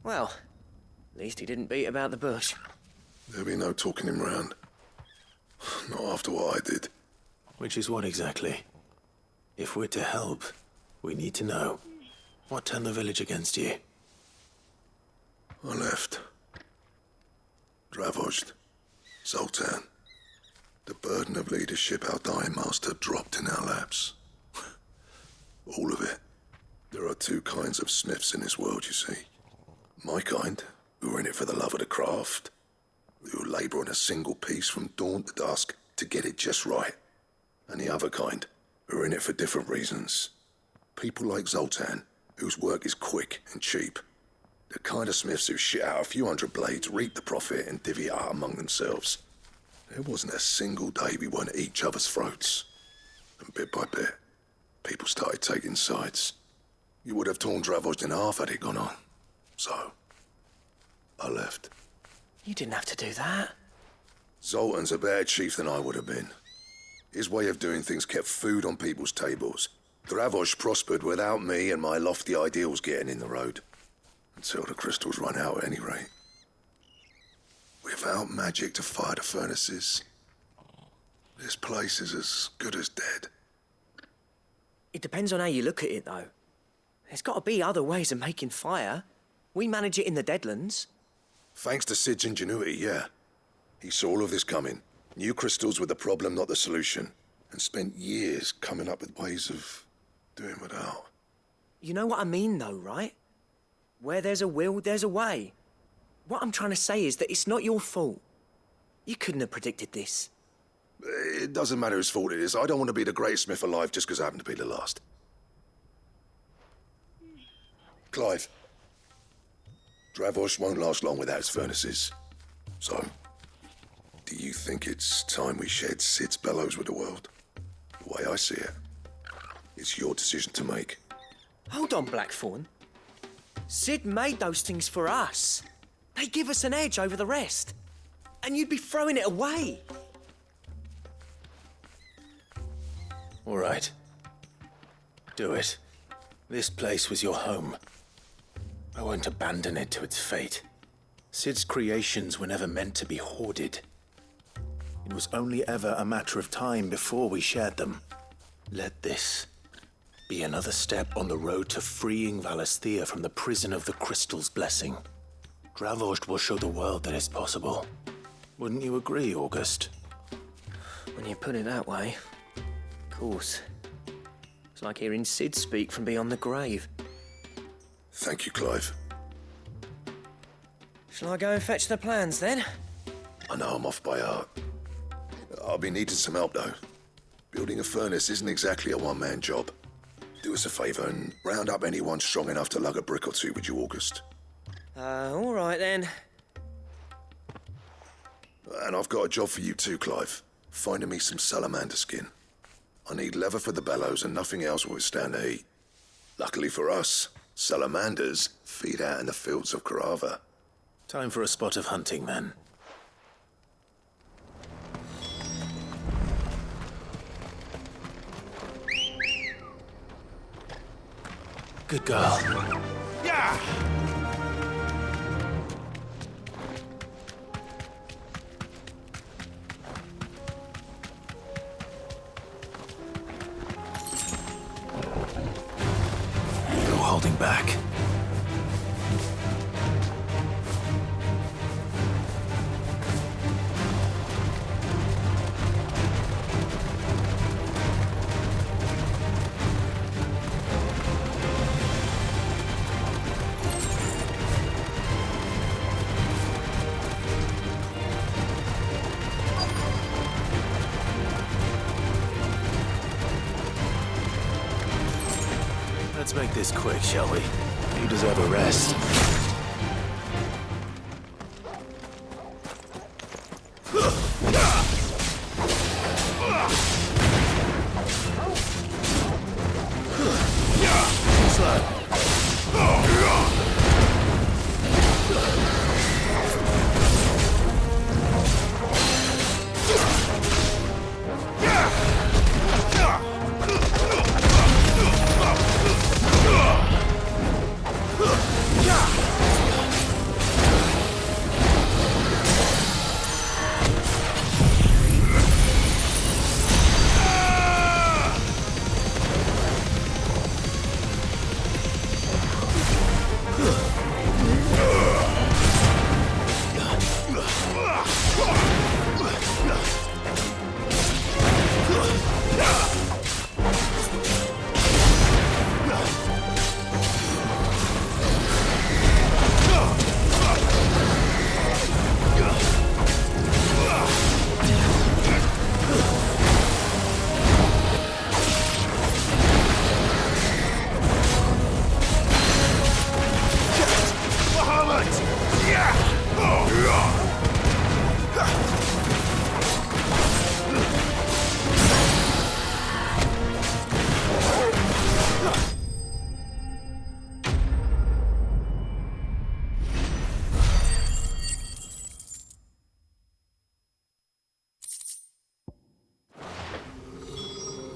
Well, at least he didn't beat about the bush.
There'll be no talking him round. Not after what I did.
Which is what exactly? If we're to help, we need to know. What turned the village against you?
I left. Dravozd. Zoltan. The burden of leadership our dying master dropped in our laps. All of it. There are two kinds of smiths in this world, you see. My kind, who are in it for the love of the craft, who labour on a single piece from dawn to dusk to get it just right. And the other kind, who are in it for different reasons. People like Zoltan, whose work is quick and cheap. The kind of smiths who shit out a few hundred blades, reap the profit, and divvy it out among themselves. There wasn't a single day we weren't at each other's throats. And bit by bit, people started taking sides. You would have torn Dravozd in half had it gone on. So, I left.
You didn't have to do that.
Zoltan's a better chief than I would have been. His way of doing things kept food on people's tables. Dravozd prospered without me and my lofty ideals getting in the road. Until the crystals run out at any rate. Without magic to fire the furnaces, this place is as good as dead.
It depends on how you look at it, though. There's got to be other ways of making fire. We manage it in the Deadlands.
Thanks to Sid's ingenuity, yeah. He saw all of this coming. Knew crystals were the problem, not the solution. And spent years coming up with ways of doing without.
You know what I mean, though, right? Where there's a will, there's a way. What I'm trying to say is that it's not your fault. You couldn't have predicted this.
It doesn't matter whose fault it is. I don't want to be the greatest smith alive just because I happen to be the last. Clive. Dravozd won't last long without his furnaces. So, do you think it's time we shared Sid's bellows with the world? The way I see it, it's your decision to make.
Hold on, Blackthorn. Sid made those things for us. They give us an edge over the rest. And you'd be throwing it away.
All right. Do it. This place was your home. I won't abandon it to its fate. Sid's creations were never meant to be hoarded. It was only ever a matter of time before we shared them. Let this be another step on the road to freeing Valisthea from the prison of the Crystal's blessing. Dravozd will show the world that it's possible. Wouldn't you agree, August?
When you put it that way, of course. It's like hearing Sid speak from beyond the grave.
Thank you, Clive.
Shall I go and fetch the plans, then?
I know I'm off by heart. I'll be needing some help, though. Building a furnace isn't exactly a one-man job. Do us a favour and round up anyone strong enough to lug a brick or two with you, August.
All right, then.
And I've got a job for you too, Clive. Finding me some salamander skin. I need leather for the bellows and nothing else will withstand the heat. Luckily for us, salamanders feed out in the fields of Carava.
Time for a spot of hunting, then. Good girl.
Yeah!
No holding back. Let's make this quick, shall we? You deserve a rest.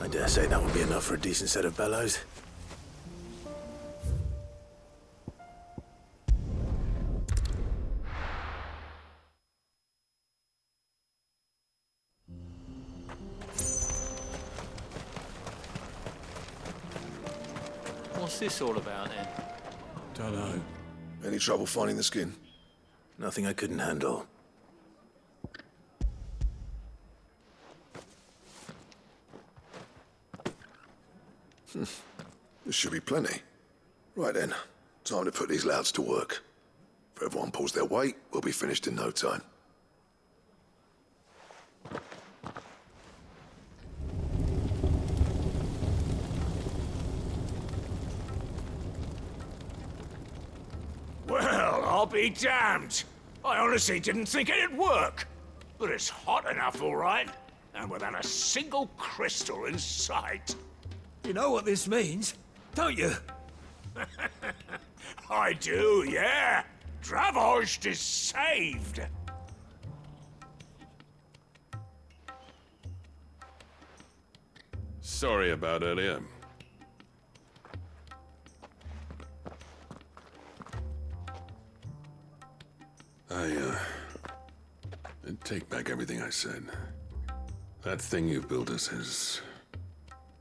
I dare say that would be enough for a decent set of bellows.
What's this all about then?
Don't know. Any trouble finding the skin?
Nothing I couldn't handle.
There should be plenty. Right then, time to put these louds to work. If everyone pulls their weight, we'll be finished in no time.
Well, I'll be damned. I honestly didn't think it'd work. But it's hot enough, all right. And without a single crystal in sight.
You know what this means, don't you?
I do, yeah. Dravost is saved.
Sorry about earlier. I take back everything I said. That thing you've built us is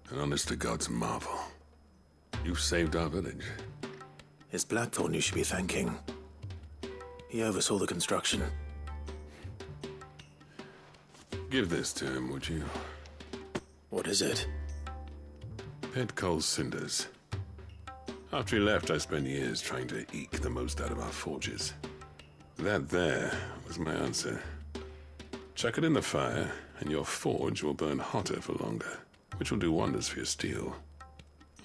an honest-to-God's marvel. You've saved our village.
It's Blackthorn you should be thanking. He oversaw the construction.
Give this to him, would you?
What is it?
Pet Cole's cinders. After he left, I spent years trying to eke the most out of our forges. That there was my answer. Chuck it in the fire, and your forge will burn hotter for longer, which will do wonders for your steel.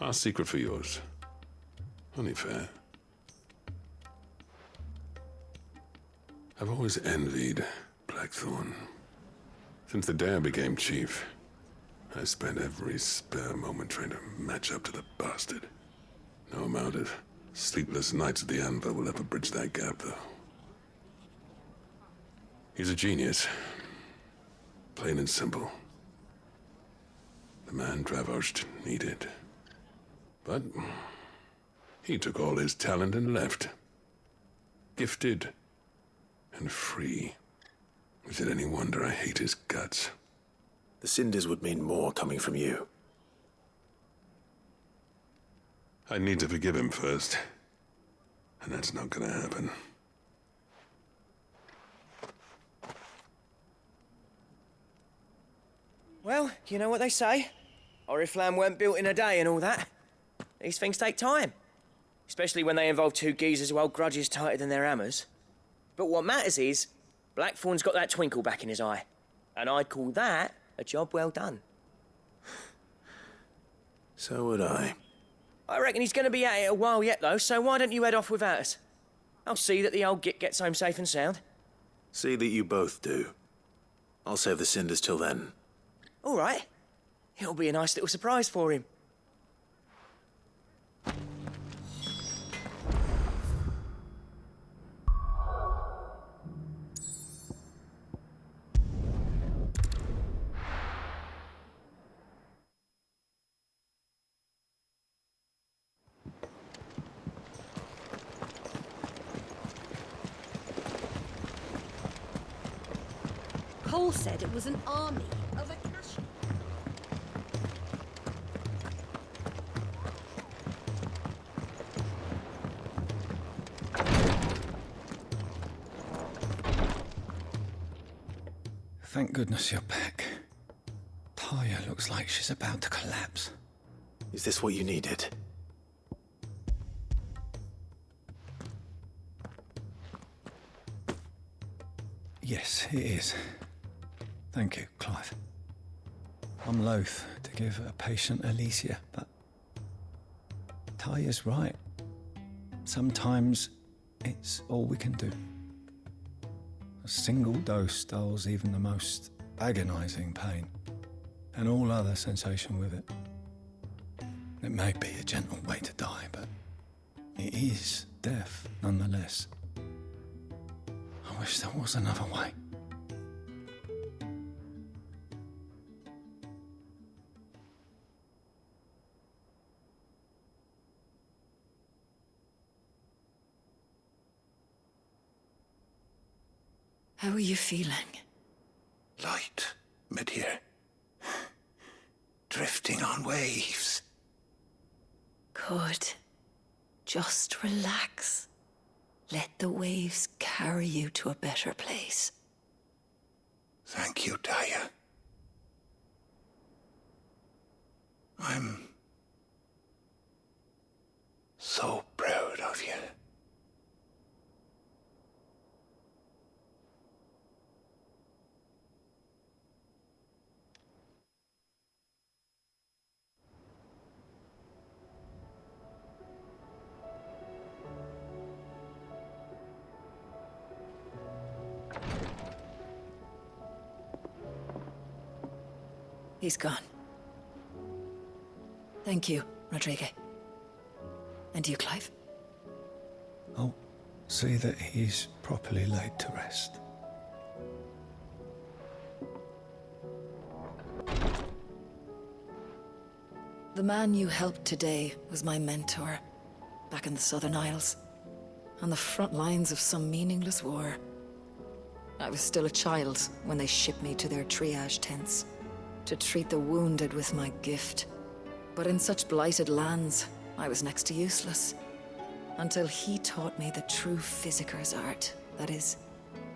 Our secret for yours. Only fair. I've always envied Blackthorn. Since the day I became chief, I spent every spare moment trying to match up to the bastard. No amount of sleepless nights at the anvil will ever bridge that gap, though. He's a genius. Plain and simple. The man Dravost needed. But he took all his talent and left. Gifted and free. Is it any wonder I hate his guts?
The cinders would mean more coming from you.
I need to forgive him first. And that's not gonna happen.
Well, you know what they say. Oriflamme weren't built in a day and all that. These things take time. Especially when they involve two geezers who hold grudges tighter than their hammers. But what matters is, Blackthorn's got that twinkle back in his eye. And I'd call that a job well done.
So would I.
I reckon he's going to be at it a while yet, though, so why don't you head off without us? I'll see that the old git gets home safe and sound.
See that you both do. I'll save the cinders till then.
All right. It'll be a nice little surprise for him.
Cole said it was an army of Akashi.
Thank goodness you're back. Taya looks like she's about to collapse.
Is this what you needed?
Yes, it is. Thank you, Clive. I'm loath to give a patient Alicia, but Taya's right. Sometimes it's all we can do. A single dose dulls even the most agonizing pain, and all other sensation with it. It may be a gentle way to die, but it is death nonetheless. I wish there was another way.
How are you feeling?
Light, mid-here. Drifting on waves.
Good. Just relax. Let the waves carry you to a better place.
Thank you, Daya. I'm so proud of you.
He's gone. Thank you, Rodrigue. And you, Clive?
I'll see that he's properly laid to rest.
The man you helped today was my mentor, back in the Southern Isles, on the front lines of some meaningless war. I was still a child when they shipped me to their triage tents, to treat the wounded with my gift. But in such blighted lands, I was next to useless. Until he taught me the true physicker's art, that is...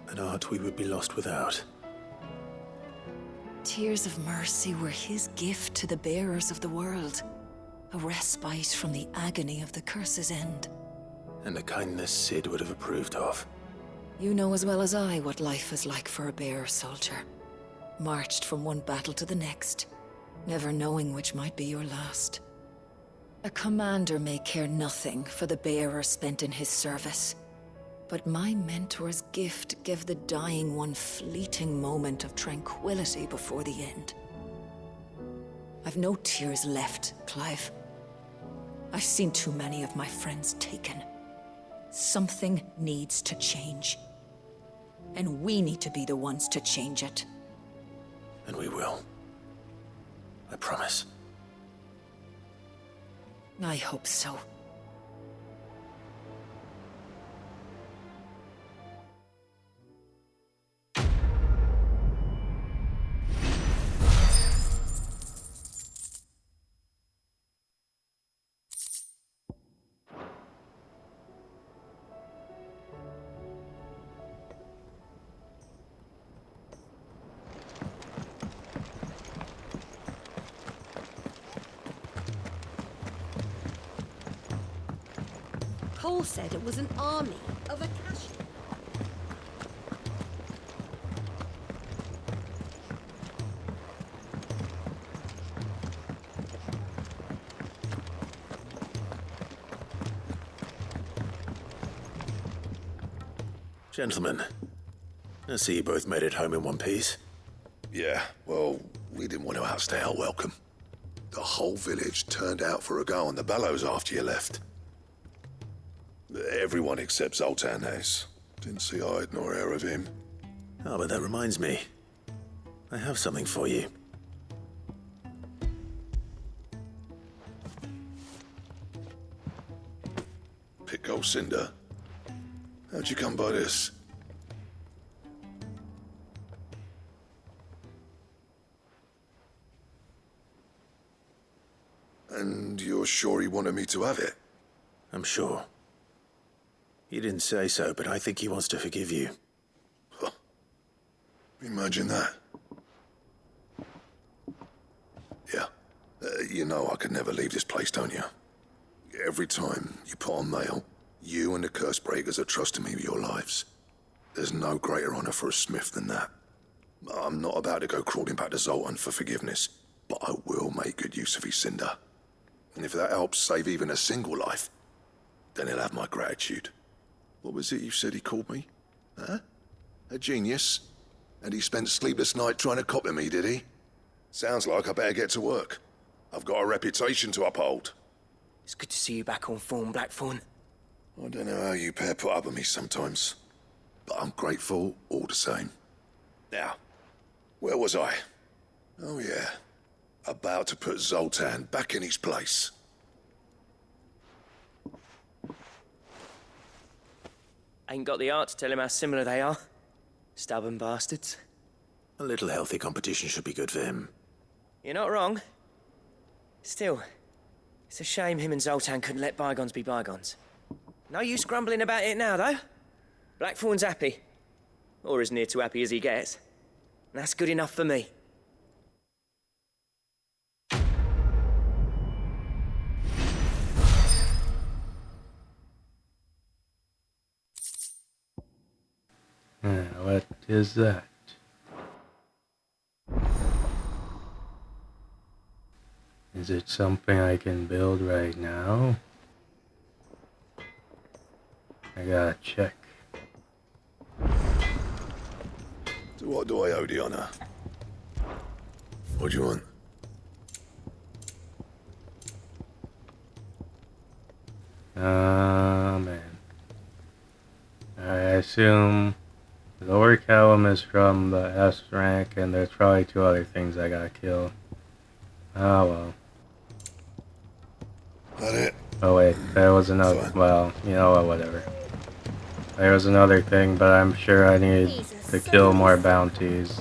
An art we would be lost without.
Tears of mercy were his gift to the bearers of the world. A respite from the agony of the curse's end.
And a kindness Sid would have approved of.
You know as well as I what life is like for a bearer soldier. Marched from one battle to the next, never knowing which might be your last. A commander may care nothing for the bearer spent in his service, but my mentor's gift gave the dying one fleeting moment of tranquility before the end. I've no tears left, Clive. I've seen too many of my friends taken. Something needs to change. And we need to be the ones to change it.
And we will. I promise.
I hope so.
Cole said it was an army of Akashi.
Gentlemen, I see you both made it home in one piece.
Yeah, well, we didn't want to outstay our welcome. The whole village turned out for a go on the bellows after you left. Everyone except Zoltan has. Didn't see hide nor hair of him.
Oh, but that reminds me. I have something for you.
Pico Cinder. How'd you come by this? And you're sure he wanted me to have it?
I'm sure. He didn't say so, but I think he wants to forgive you.
Huh. Imagine that. Yeah. You know I could never leave this place, don't you? Every time you put on mail, you and the curse breakers are trusting me with your lives. There's no greater honor for a smith than that. I'm not about to go crawling back to Zoltan for forgiveness, but I will make good use of his cinder. And if that helps save even a single life, then he'll have my gratitude. What was it you said he called me? Huh? A genius? And he spent sleepless night trying to copy me, did he? Sounds like I better get to work. I've got a reputation to uphold.
It's good to see you back on form, Blackthorn.
I don't know how you pair put up with me sometimes, but I'm grateful all the same. Now, where was I? Oh yeah, about to put Zoltan back in his place.
Ain't got the art to tell him how similar they are. Stubborn bastards.
A little healthy competition should be good for him.
You're not wrong. Still, it's a shame him and Zoltan couldn't let bygones be bygones. No use grumbling about it now, though. Blackthorn's happy. Or as near to happy as he gets. And that's good enough for me.
What is that? Is it something I can build right now? I gotta check.
So what do I owe the honor? What do you want?
Man. I assume the lower column is from the S rank, and there's probably 2 other things I gotta kill. Oh well.
That it?
Oh wait, there was another. Well, you know what, whatever. There was another thing, but I'm sure I need to kill more bounties.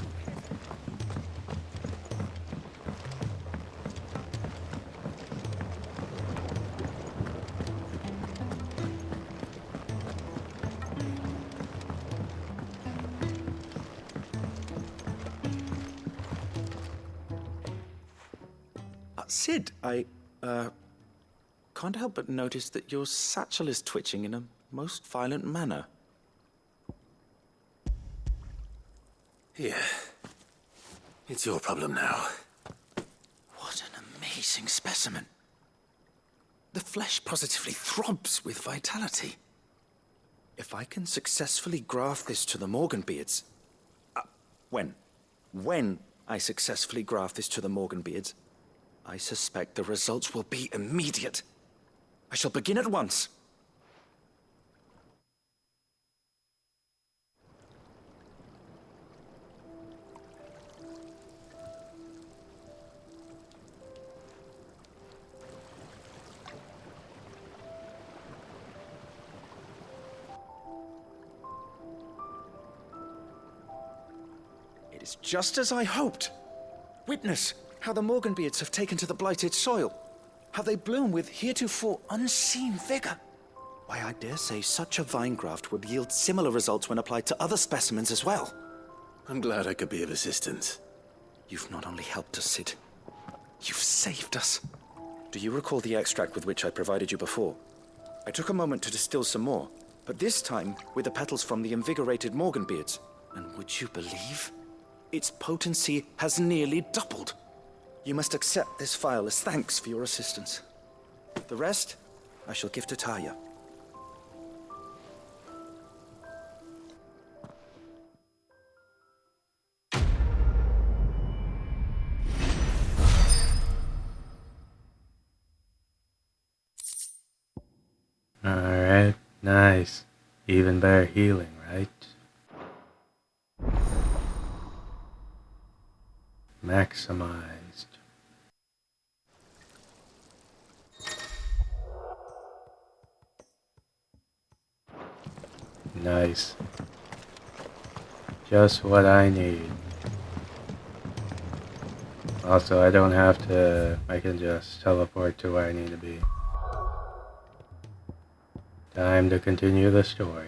Sid, I can't help but notice that your satchel is twitching in a most violent manner.
Here. It's your problem now.
What an amazing specimen. The flesh positively throbs with vitality. If I can successfully graft this to the Morganbeards... When I successfully graft this to the Morganbeards, I suspect the results will be immediate. I shall begin at once. It is just as I hoped. Witness how the Morganbeards have taken to the blighted soil. How they bloom with heretofore unseen vigor. Why, I dare say such a vine graft would yield similar results when applied to other specimens as well.
I'm glad I could be of assistance.
You've not only helped us, Sid. You've saved us. Do you recall the extract with which I provided you before? I took a moment to distill some more, but this time with the petals from the invigorated Morganbeards. And would you believe? Its potency has nearly doubled. You must accept this vial as thanks for your assistance. The rest, I shall give to Taya.
Alright, nice. Even better healing, right? Maximized. Nice. Just what I need. Also, I don't have to... I can just teleport to where I need to be. Time to continue the story.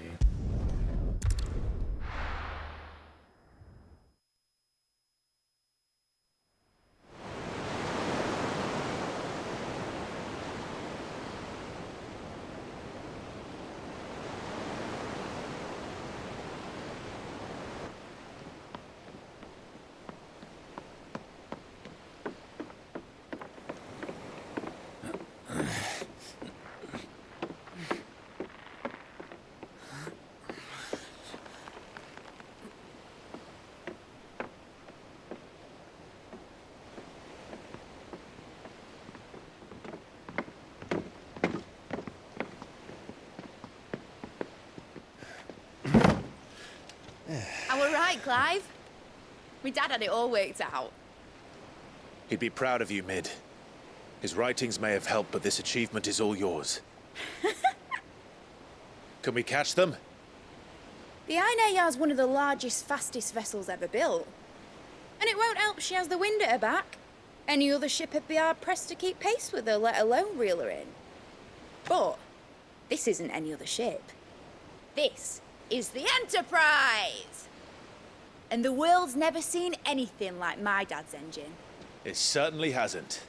Am I right, Clive? My dad had it all worked out.
He'd be proud of you, Mid. His writings may have helped, but this achievement is all yours. Can we catch them?
The Ainayar's one of the largest, fastest vessels ever built. And it won't help she has the wind at her back. Any other ship would be hard-pressed to keep pace with her, let alone reel her in. But this isn't any other ship. This is the Enterprise! And the world's never seen anything like my dad's engine.
It certainly hasn't.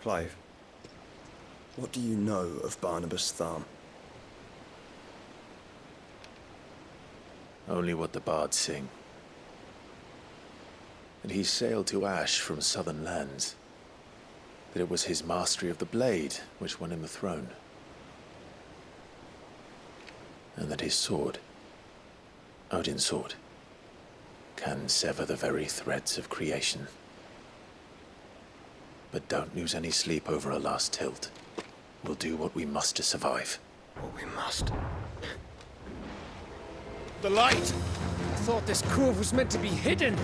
Clive, what do you know of Barnabas Tharm?
Only what the bards sing. That he sailed to Ash from southern lands. That it was his mastery of the blade which won him the throne. And that his sword, Odin's sword, can sever the very threads of creation. But don't lose any sleep over a last tilt. We'll do what we must to survive.
What we must.
The light!
I thought this cove was meant to be hidden.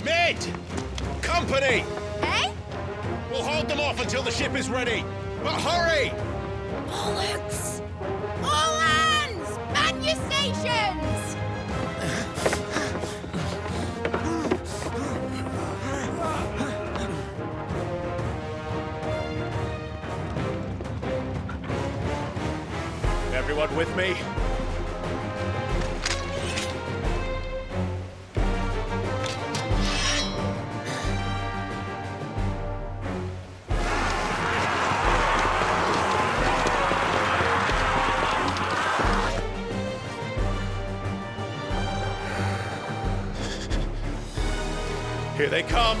Mid! Company!
Eh?
We'll hold them off until the ship is ready. But hurry!
Bollocks! All hands! Man your stations!
Everyone with me? Here they come!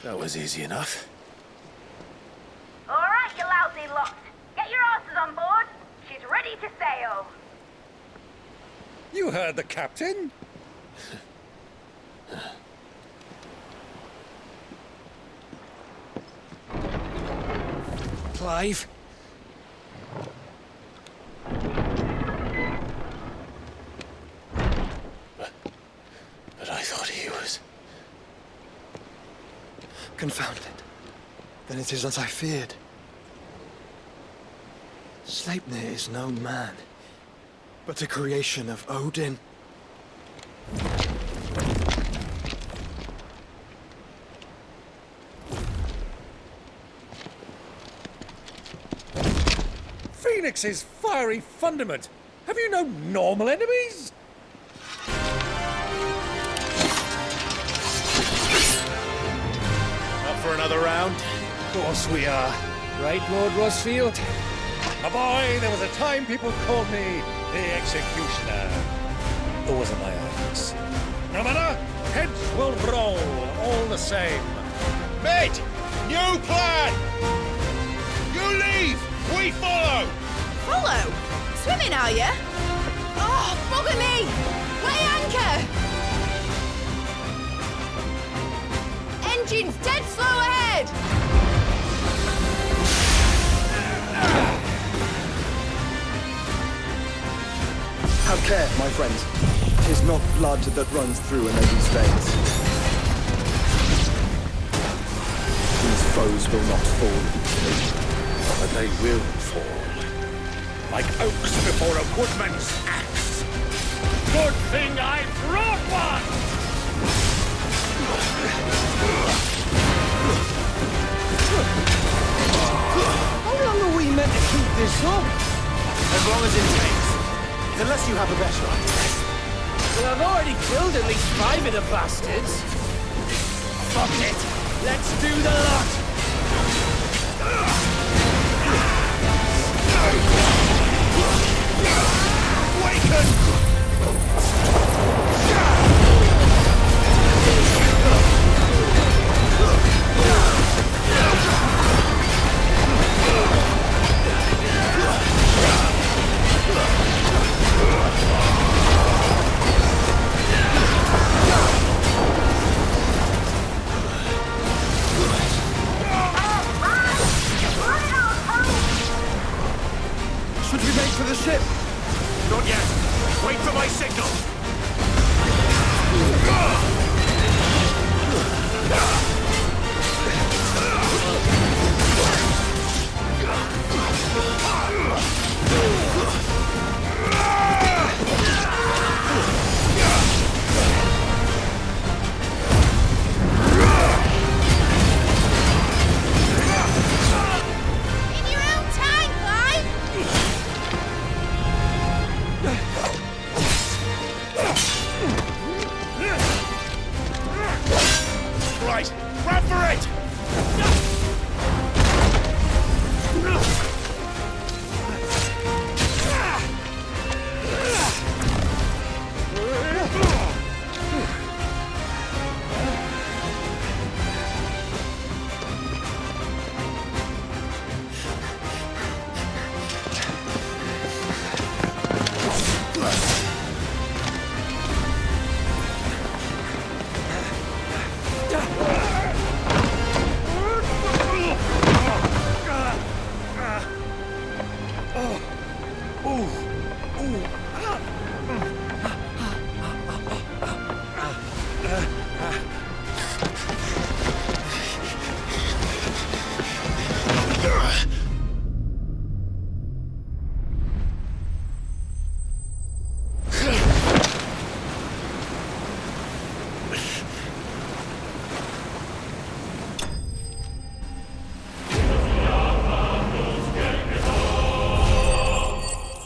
That was easy enough.
All right, you lousy lot. Get your asses on board. She's ready to sail.
You heard the captain.
Clive?
But I thought he was...
Confound it. Then it is as I feared. Sleipnir is no man, but a creation of Odin.
Phoenix's fiery fundament. Have you no normal enemies?
Up for another round?
Of course we are. Right, Lord Rosfield?
My boy, there was a time people called me the Executioner. Those are my eyes. No matter, heads will roll all the same.
Mate! New plan! You leave! We follow!
Follow? Swimming, are you? Oh, bugger me! Weigh anchor! Engine's dead slow ahead!
Have care, my friends. 'Tis not blood that runs through an Odin's veins. These foes will not fall.
But they will fall. Like oaks before a woodman's axe. Good thing I brought one!
How long are we meant to keep this up?
As long as it takes. Unless you have a better idea.
Well, I've already killed at least 5 of the bastards. Fuck it. Let's do the lot.
Should we make for the ship?
Not yet. Wait for my signal.
In your own time, Clive!
Right, run for it!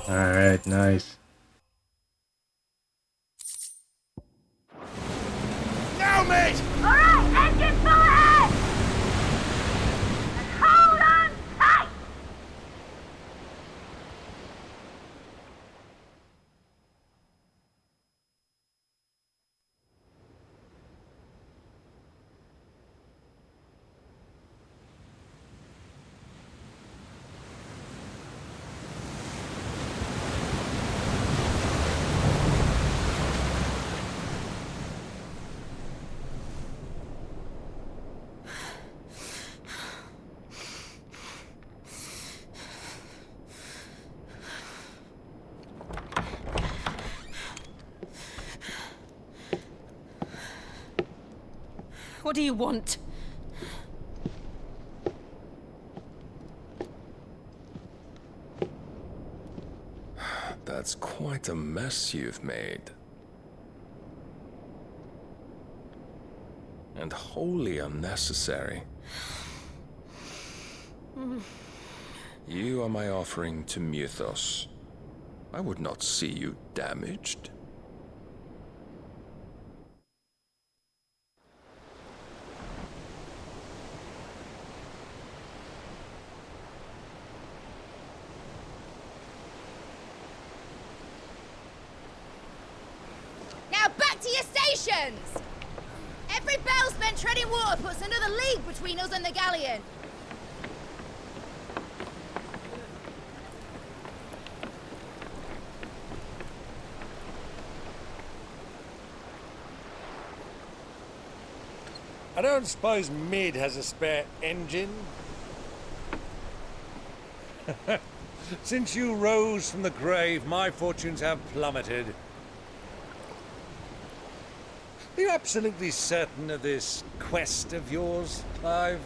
Alright, nice.
Now, mate!
All right, engine full ahead! And hold on tight!
What do you want?
That's quite a mess you've made. And wholly unnecessary. You are my offering to Mythos. I would not see you damaged.
Now back to your stations! Every bell spent treading water puts another league between us and the galleon.
I don't suppose Mid has a spare engine? Since you rose from the grave, my fortunes have plummeted. Are you absolutely certain of this quest of yours, Clive?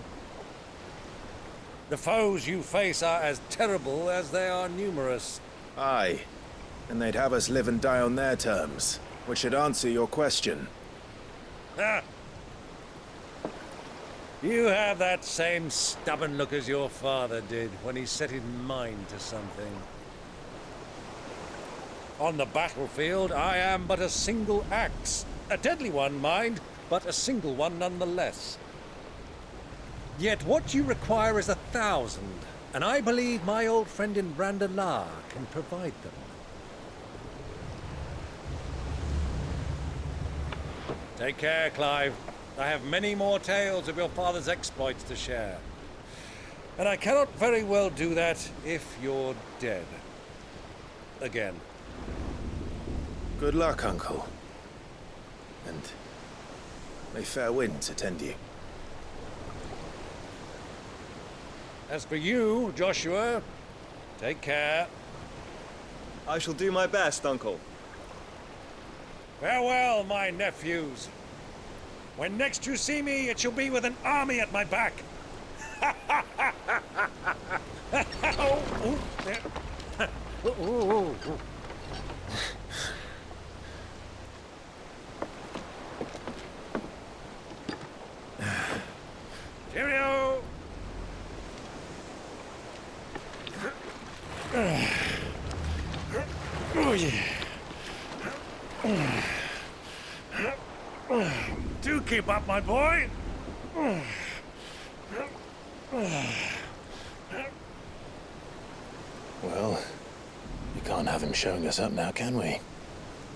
The foes you face are as terrible as they are numerous.
Aye, and they'd have us live and die on their terms, which should answer your question.
Ah! You have that same stubborn look as your father did when he set his mind to something. On the battlefield, I am but a single axe. A deadly one, mind, but a single one nonetheless. Yet what you require is 1,000, and I believe my old friend in Brandalar can provide them. Take care, Clive. I have many more tales of your father's exploits to share. And I cannot very well do that if you're dead. Again.
Good luck, Uncle. And may fair winds attend you.
As for you, Joshua, take care.
I shall do my best, Uncle.
Farewell, my nephews. When next you see me, it shall be with an army at my back. Cheerio! Oh, yeah. Do keep up, my boy.
Well, we can't have him showing us up now, can we?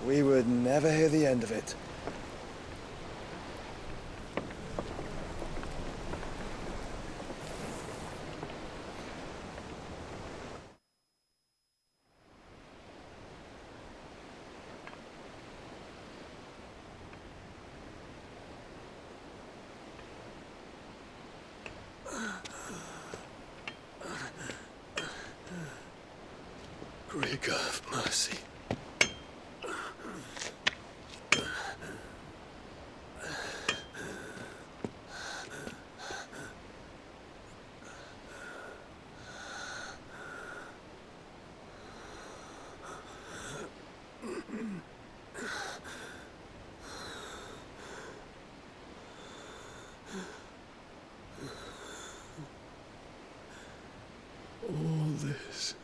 We would never hear the end of it.
Great God of mercy. All this.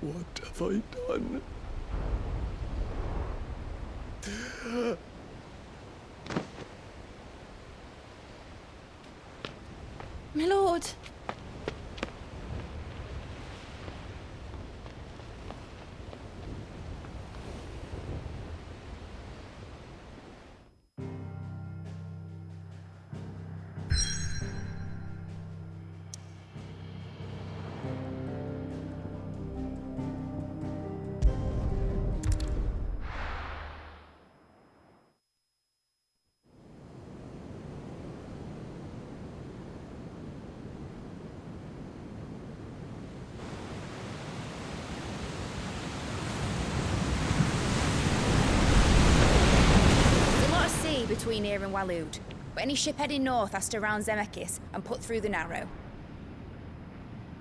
What have I done?
My lord. between here and Waloed, but any ship heading north has to round Zemeckis and put through the Narrow.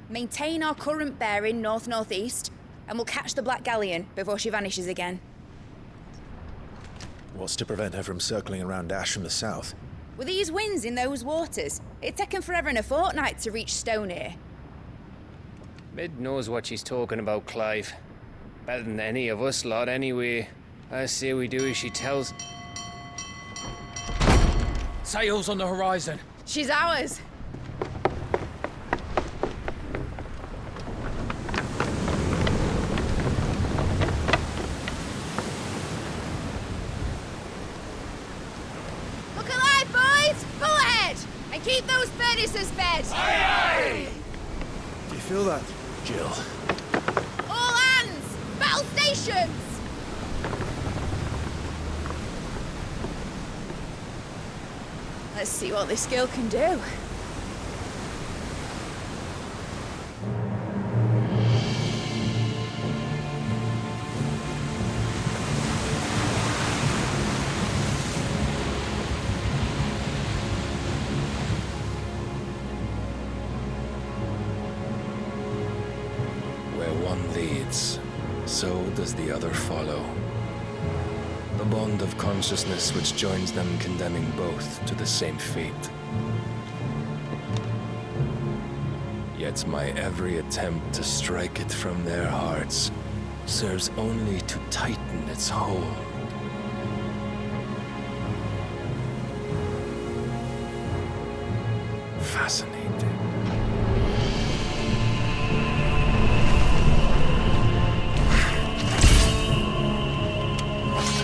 Maintain our current bearing north-northeast, and we'll catch the Black Galleon before she vanishes again.
What's to prevent her from circling around Ash from the south?
With these winds in those waters, it'd taken forever and a fortnight to reach Stonehere.
Mid knows what she's talking about, Clive. Better than any of us lot, anyway. I say we do as she tells.
Sails on the horizon.
She's ours. Look alive, boys! Full ahead! And keep those furnaces fed!
Aye, aye!
Do you feel that, Jill?
All hands! Battle stations! Let's see what this girl can do.
Where one leads, so does the other follow. The bond of consciousness which joins them condemning both to the same fate. Yet my every attempt to strike it from their hearts serves only to tighten its hold. Fascinating.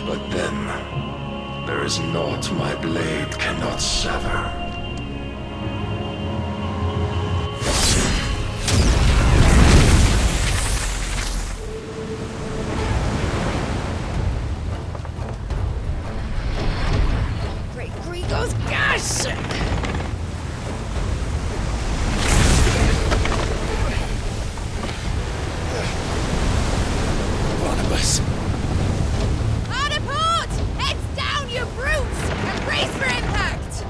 But then, there is naught my blade cannot sever.
Great Grigor's gas!
Barnabas!
Hard a port! Heads down, you brutes! And brace for impact!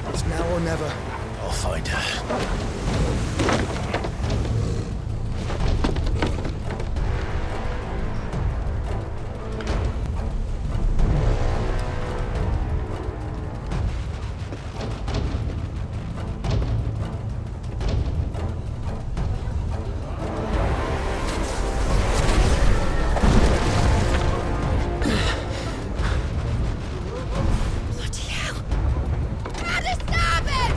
It's now or never. I'll find her.
Bloody hell! Out of starboard!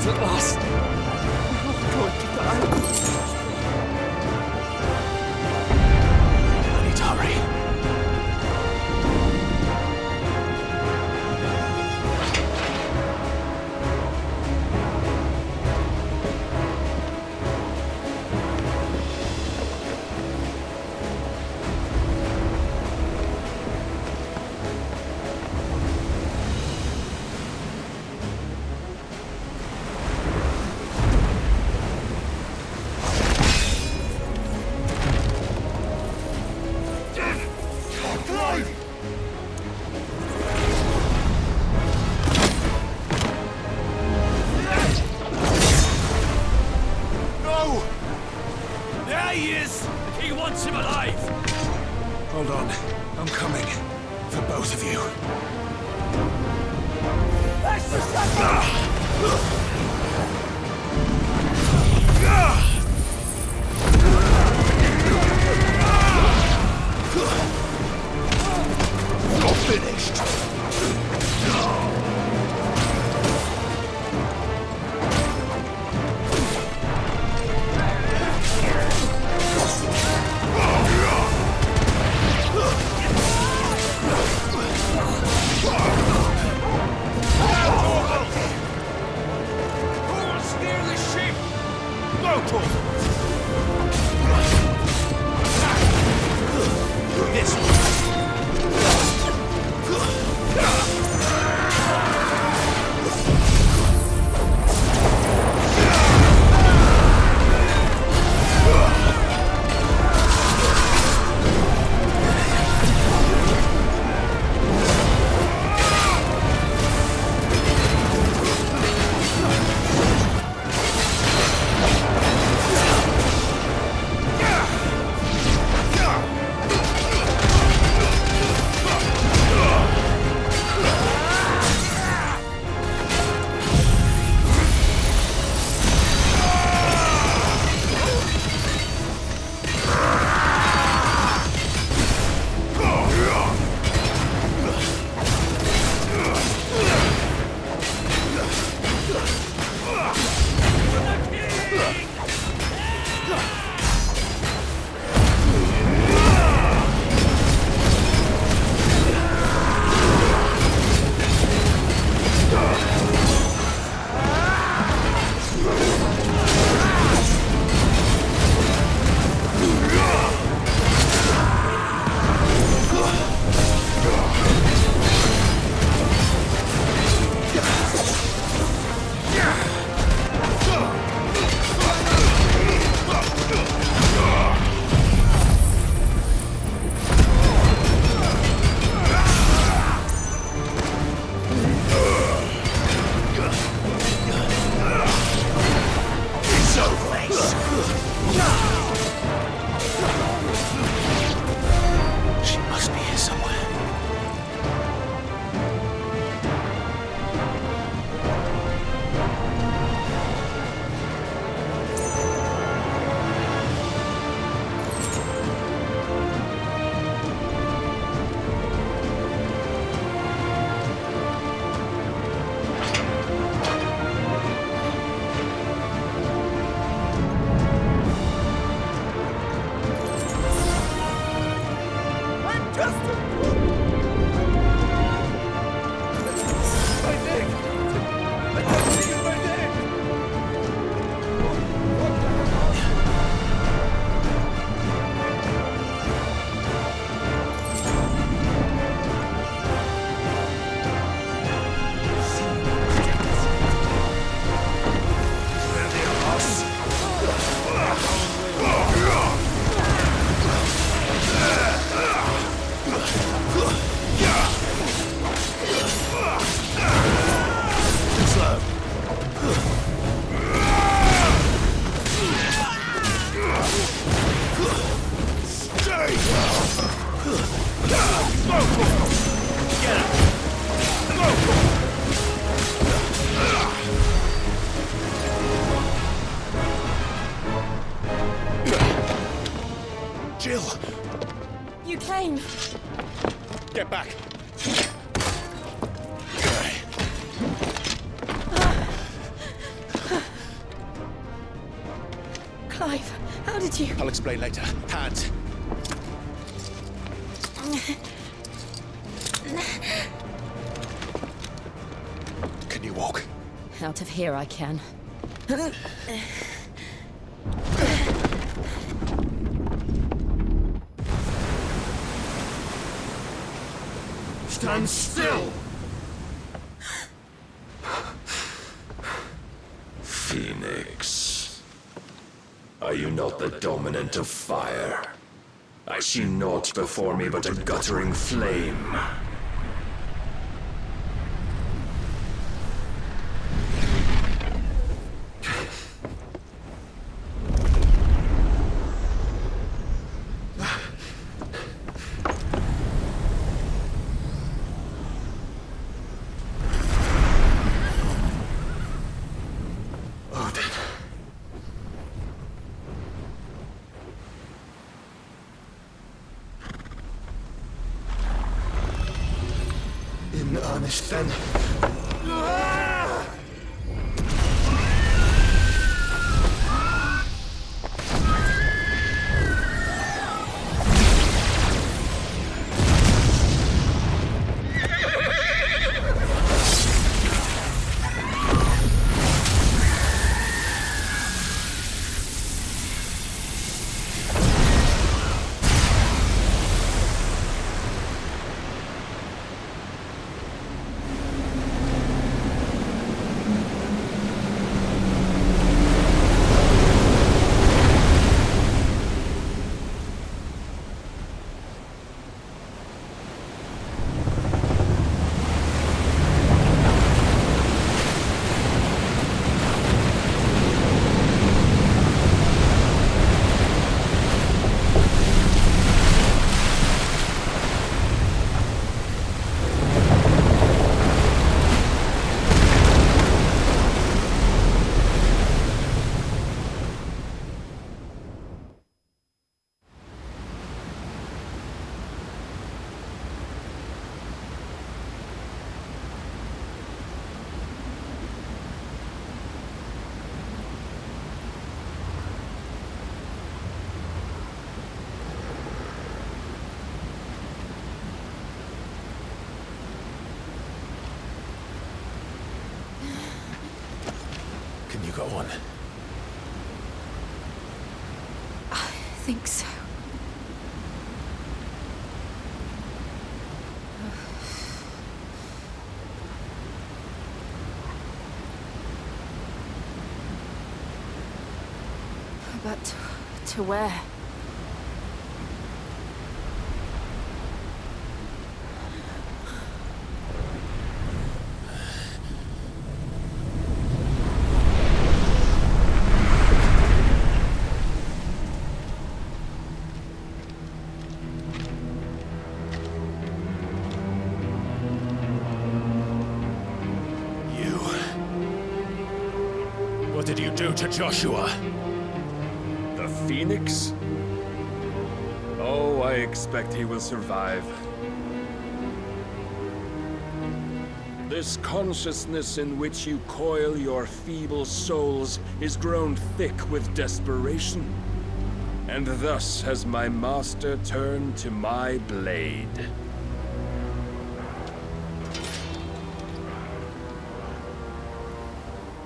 friends at last. We're all going to die.
I need to hurry. Hold on. I'm coming. For both of you. You're finished.
Jill!
You came.
Get back!
alive? How did you...
I'll explain later. Hands. Can you walk?
Out of here I can.
Stand still!
Phoenix, are you not the dominant of fire? I see naught before me but a guttering flame.
In earnest, then.
Can you go on?
I think so. But to where?
What did you do to Joshua?
The Phoenix? Oh, I expect he will survive. This consciousness in which you coil your feeble souls is grown thick with desperation. And thus has my master turned to my blade.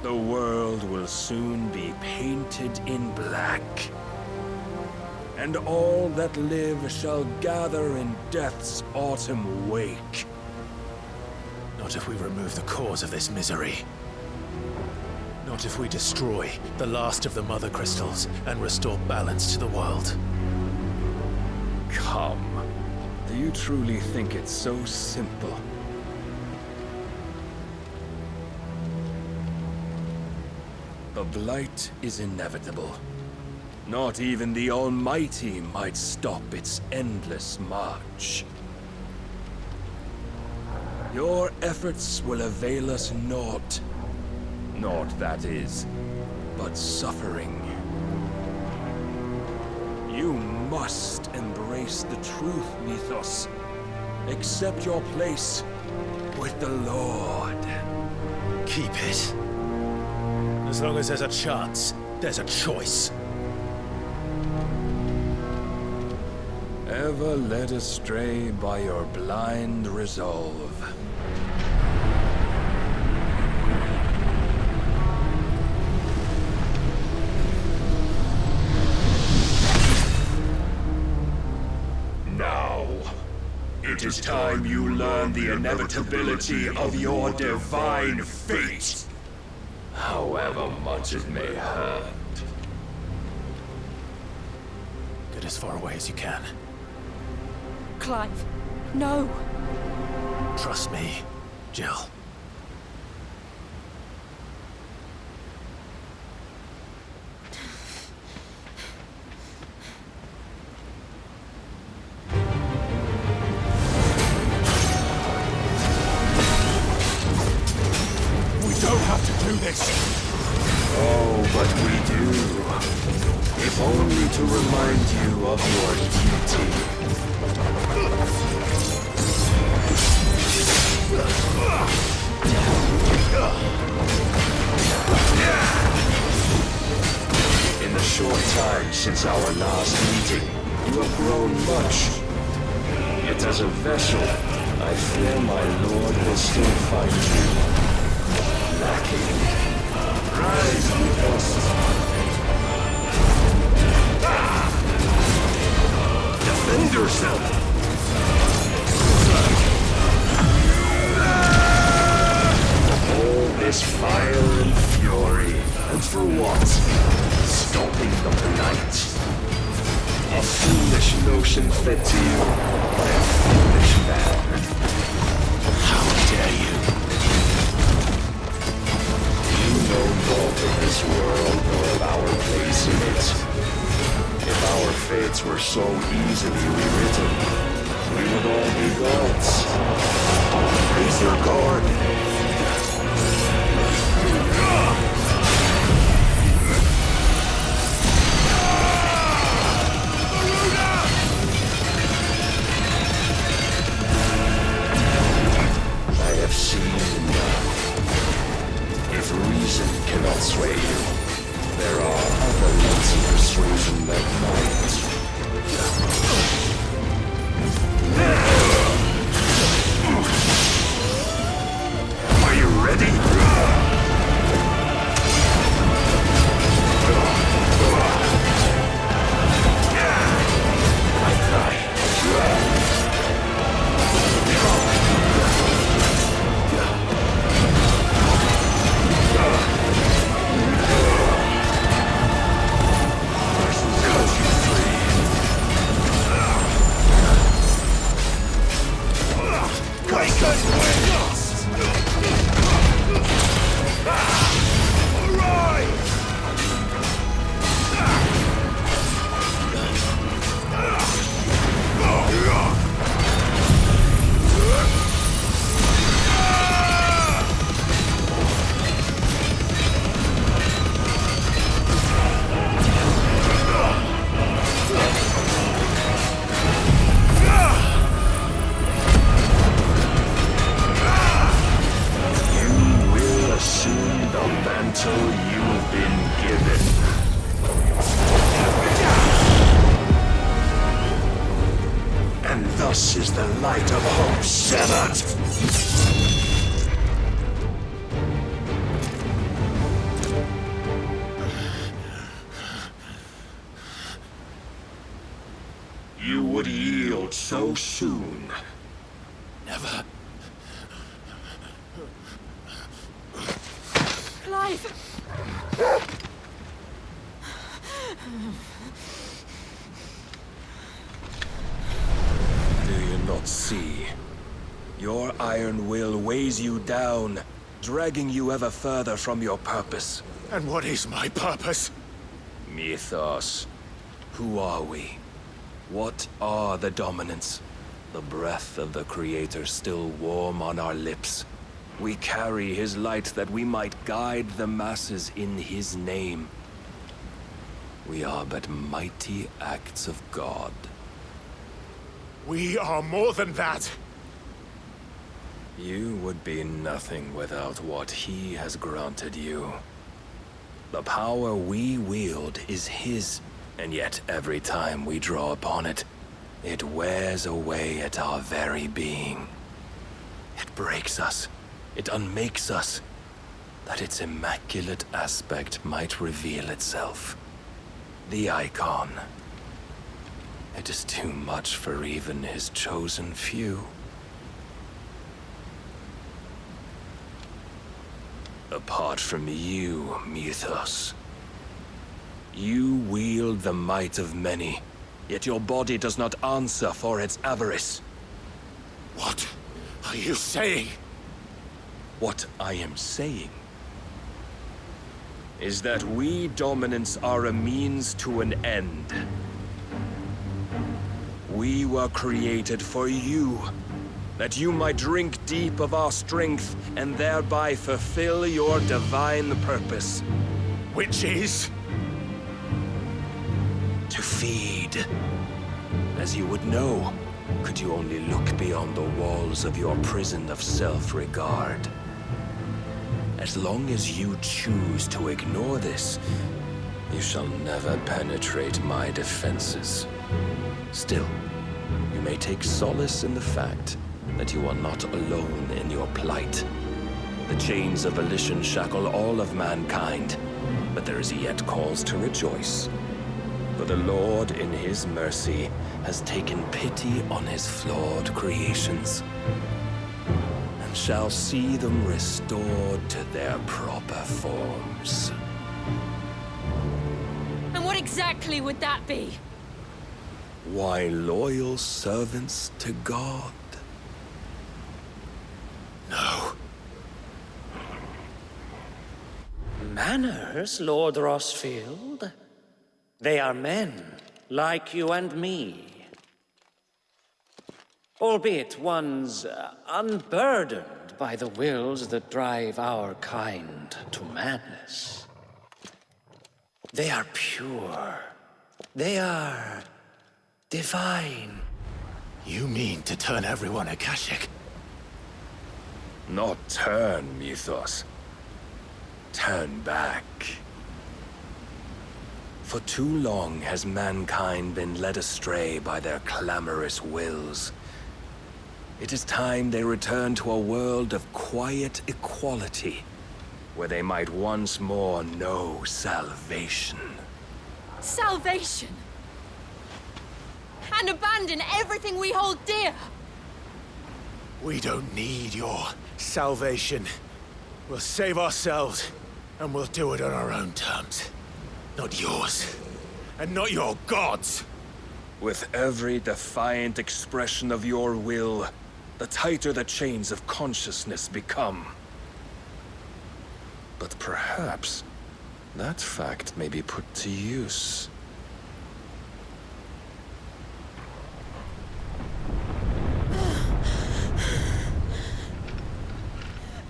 The world will soon be painted in black. And all that live shall gather in death's autumn wake.
Not if we remove the cause of this misery. Not if we destroy the last of the Mother Crystals and restore balance to the world.
Come. Do you truly think it's so simple? The blight is inevitable. Not even the Almighty might stop its endless march. Your efforts will avail us naught. Naught, that is, but suffering. You must embrace the truth, Mythos. Accept your place with the Lord.
Keep it. As long as there's a chance, there's a choice.
Ever led astray by your blind resolve.
Now, it is time you learn the inevitability of your divine fate, however much it may hurt.
Get as far away as you can.
Clive, no.
Trust me, Jill.
Oh, but we do. If only to remind you of your duty. In the short time since our last meeting, you have grown much. Yet as a vessel, I fear my lord will still find you lacking. Rise with us. Defend yourself. All this fire and fury, and for what? Stopping the night. A foolish notion fed to you by a foolish man. How dare you? No naught of this world nor of our place in it. If our fates were so easily rewritten, we would all be gods. Raise your guard. I have seen enough. If reason cannot sway you, there are other means of persuasion that might. Are you ready? I cry. You've been given. And thus is the light of hope severed. You would yield so soon. Never.
Clive!
Do you not see? Your iron will weighs you down, dragging you ever further from your purpose.
And what is my purpose?
Mythos. Who are we? What are the dominants? The breath of the Creator still warm on our lips. We carry his light that we might guide the masses in his name. We are but mighty acts of God.
We are more than that.
You would be nothing without what he has granted you. The power we wield is his, and yet every time we draw upon it,
It wears away at our very being. It breaks us. It unmakes us. That its immaculate aspect might reveal itself. The icon. It is too much for even his chosen few. Apart from you, Mythos. You wield the might of many, yet your body does not answer for its avarice.
What are you saying?
What I am saying is that we dominants are a means to an end. We were created for you, that you might drink deep of our strength and thereby fulfill your divine purpose.
Which is?
To feed. As you would know, could you only look beyond the walls of your prison of self-regard. As long as you choose to ignore this, you shall never penetrate my defenses. Still, you may take solace in the fact that you are not alone in your plight. The chains of volition shackle all of mankind, but there is yet cause to rejoice. For the Lord, in his mercy, has taken pity on his flawed creations, and shall see them restored to their proper forms.
And what exactly would that be?
Why, loyal servants to God.
No.
Manners, Lord Rossfield? They are men, like you and me. Albeit ones unburdened by the wills that drive our kind to madness. They are pure. They are divine.
You mean to turn everyone Akashic?
Not turn, Mythos. Turn back. For too long has mankind been led astray by their clamorous wills. It is time they return to a world of quiet equality, where they might once more know salvation.
Salvation? And abandon everything we hold dear?
We don't need your salvation. We'll save ourselves, and we'll do it on our own terms. Not yours. And not your gods.
With every defiant expression of your will, the tighter the chains of consciousness become. But perhaps that fact may be put to use.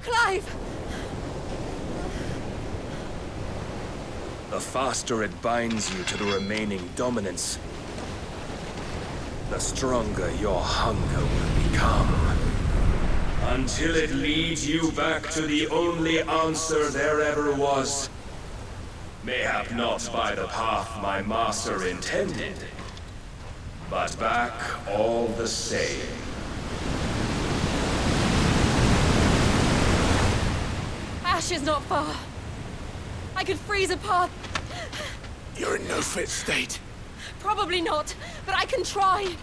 Clive!
The faster it binds you to the remaining dominance, the stronger your hunger will become. Until it leads you back to the only answer there ever was. Mayhap not by the path my master intended, but back all the same.
Ash is not far. I could freeze a path.
You're in no fit state.
Probably not, but I can try.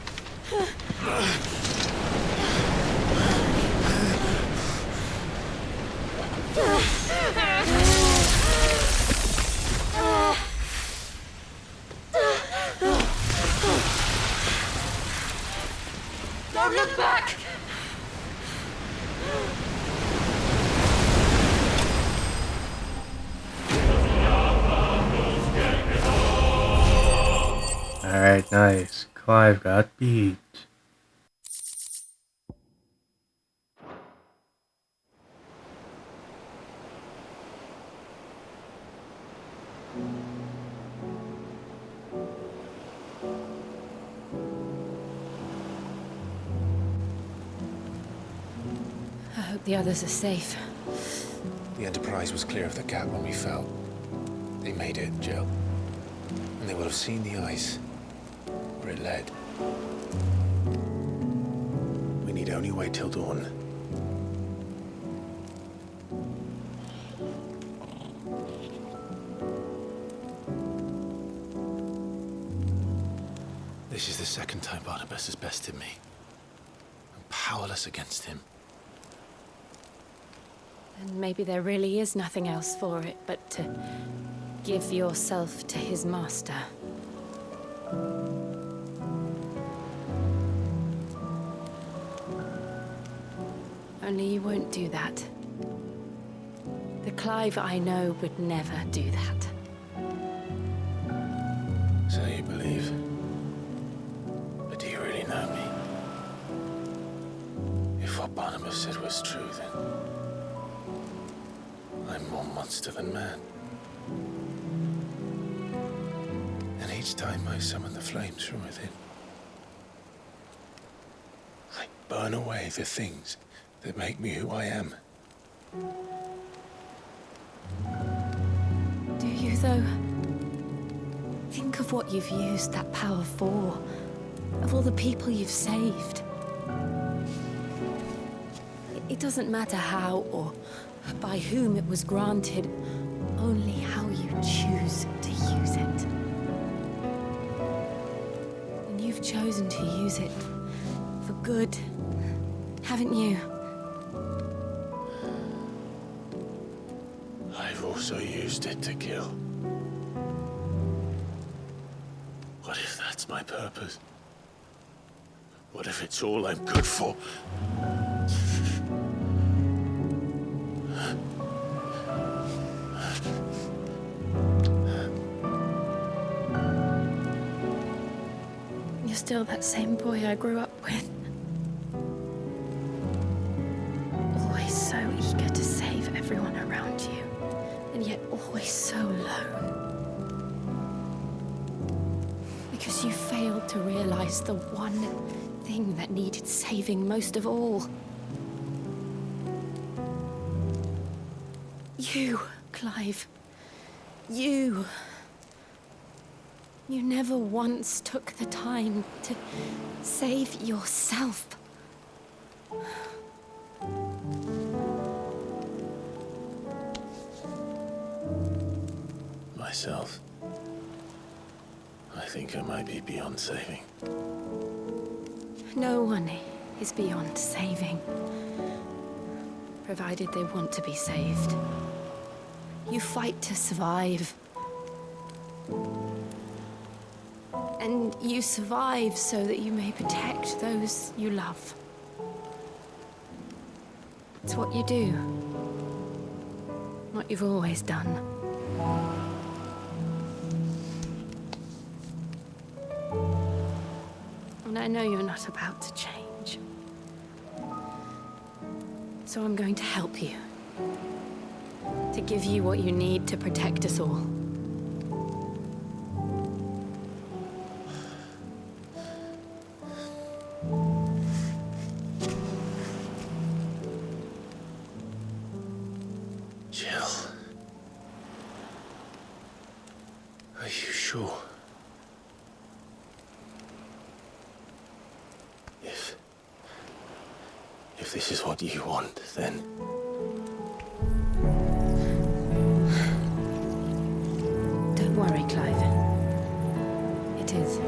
Don't look back!
Alright, nice. Clive got beat.
I hope the others are safe.
The Enterprise was clear of the gap when we fell. They made it, Jill. And they will have seen the ice where it led. We need only wait till dawn. This is the second time Barnabas has bested me. I'm powerless against him.
Then maybe there really is nothing else for it but to give yourself to his master. Only you won't do that. The Clive I know would never do that.
So you believe. But do you really know me? If what Barnabas said was true, then I'm more monster than man. And each time I summon the flames from within, I burn away the things that make me who I am.
Do you, though? Think of what you've used that power for. Of all the people you've saved. It doesn't matter how or by whom it was granted, only how you choose to use it. And you've chosen to use it for good, haven't you?
I've also used it to kill. What if that's my purpose? What if it's all I'm good for?
You're still that same boy I grew up with. Always so eager to save everyone around you, and yet always so lone. Because you failed to realize the one thing that needed saving most of all. You, Clive. You. You never once took the time to save yourself.
Myself. I think I might be beyond saving.
No one is beyond saving, provided they want to be saved. You fight to survive. And you survive so that you may protect those you love. It's what you do. What you've always done. And I know you're not about to change. So I'm going to help you. To give you what you need to protect us all.
Jill. Are you sure? If this is what you want, then...
Don't worry, Clive. It is.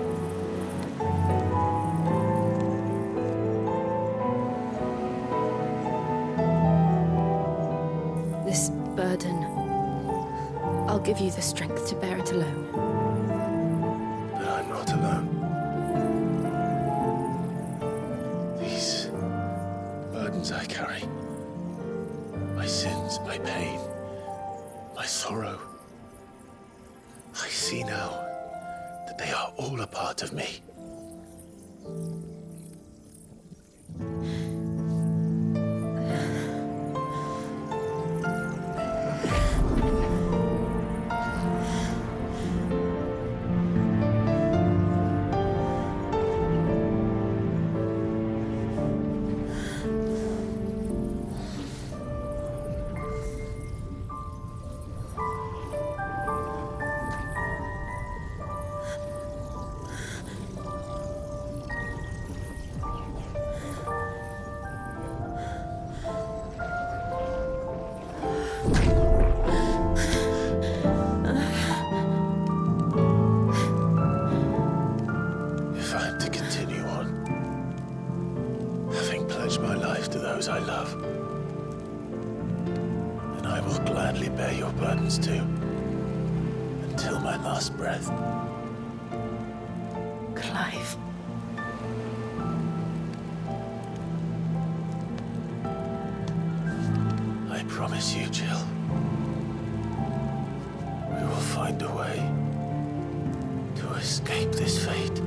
This burden, I'll give you the strength to bear it alone.
But I'm not alone. These burdens I carry, my sins, my pain, my sorrow, I see now that they are all a part of me. happens to. Until my last breath.
Clive.
I promise you, Jill. We will find a way to escape this fate.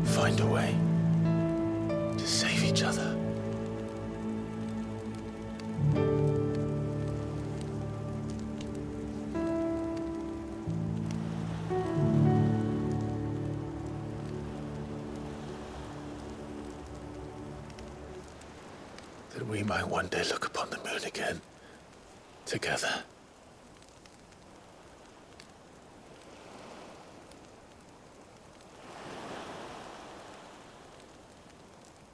Find a way to save each other. That we might one day look upon the moon again, together.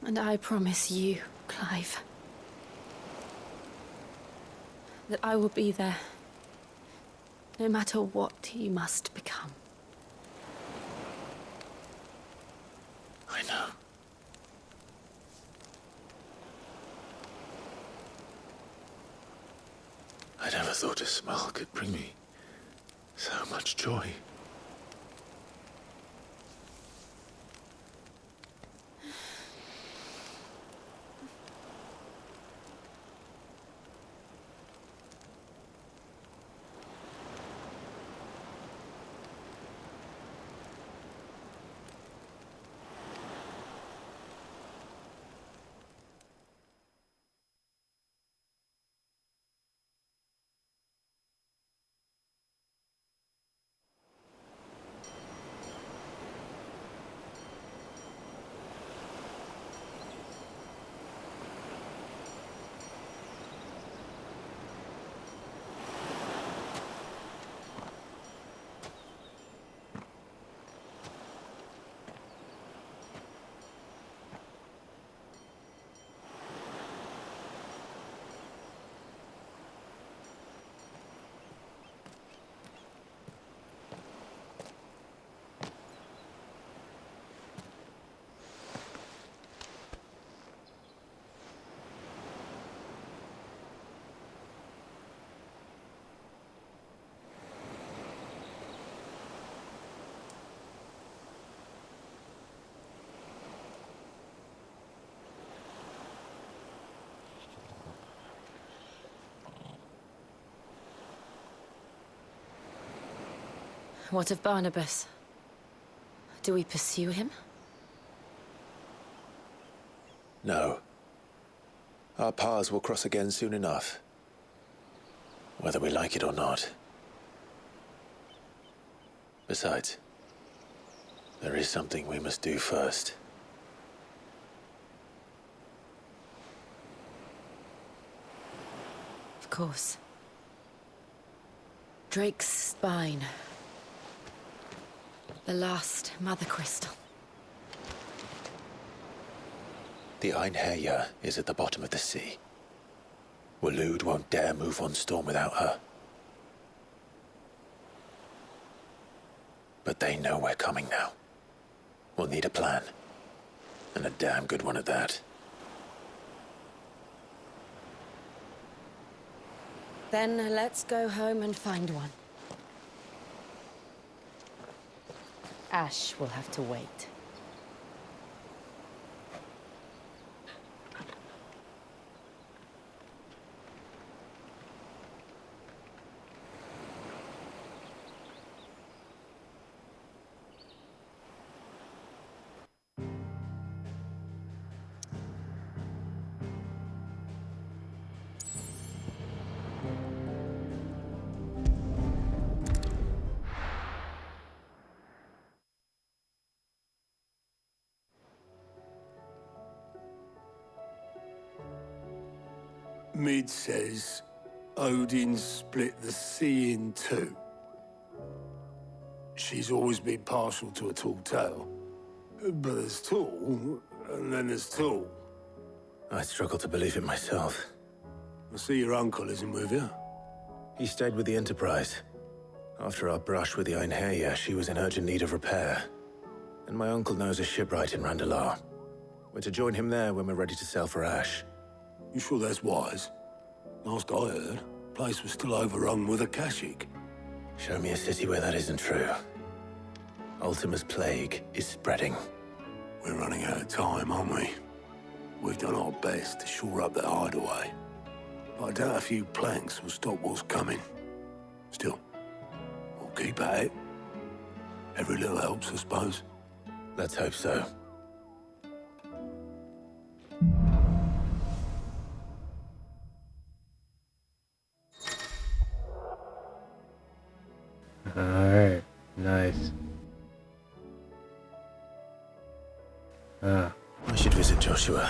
And I promise you, Clive, that I will be there, no matter what you must become.
I know. I never thought a smile could bring me so much joy.
What of Barnabas? Do we pursue him?
No. Our paths will cross again soon enough. Whether we like it or not. Besides, there is something we must do first.
Of course. Drake's spine. The last Mother Crystal.
The Einherja is at the bottom of the sea. Waloed won't dare move on storm without her. But they know we're coming now. We'll need a plan. And a damn good one at that.
Then let's go home and find one. Ash will have to wait.
Mid says Odin split the sea in two. She's always been partial to a tall tale. But there's tall, and then there's tall.
I struggle to believe it myself.
I see your uncle isn't with you.
He stayed with the Enterprise. After our brush with the Einherja, she was in urgent need of repair. And my uncle knows a shipwright in Randalar. We're to join him there when we're ready to sail for Ash.
You sure that's wise? Last I heard, the place was still overrun with Akashic.
Show me a city where that isn't true. Ultima's plague is spreading.
We're running out of time, aren't we? We've done our best to shore up that hideaway. But I doubt a few planks will stop what's coming. Still, we'll keep at it. Every little helps, I suppose.
Let's hope so.
Alright, nice.
I should visit Joshua,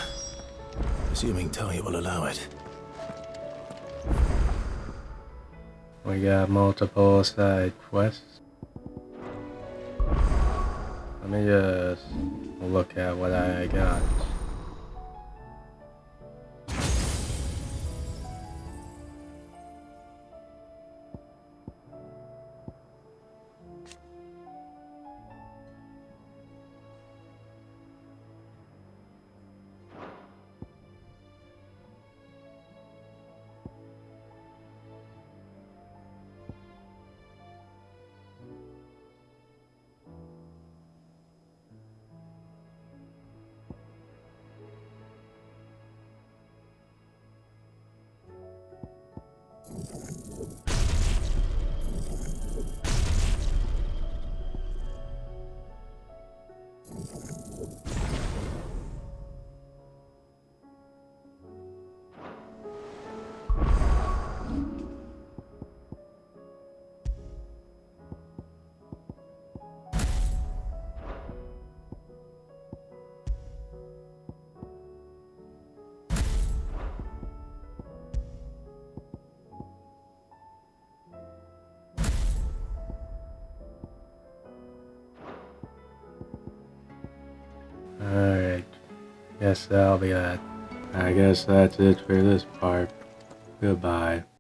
assuming Talia will allow it.
We got multiple side quests. Let me just look at what I got. Alright, guess that'll be that. I guess that's it for this part. Goodbye.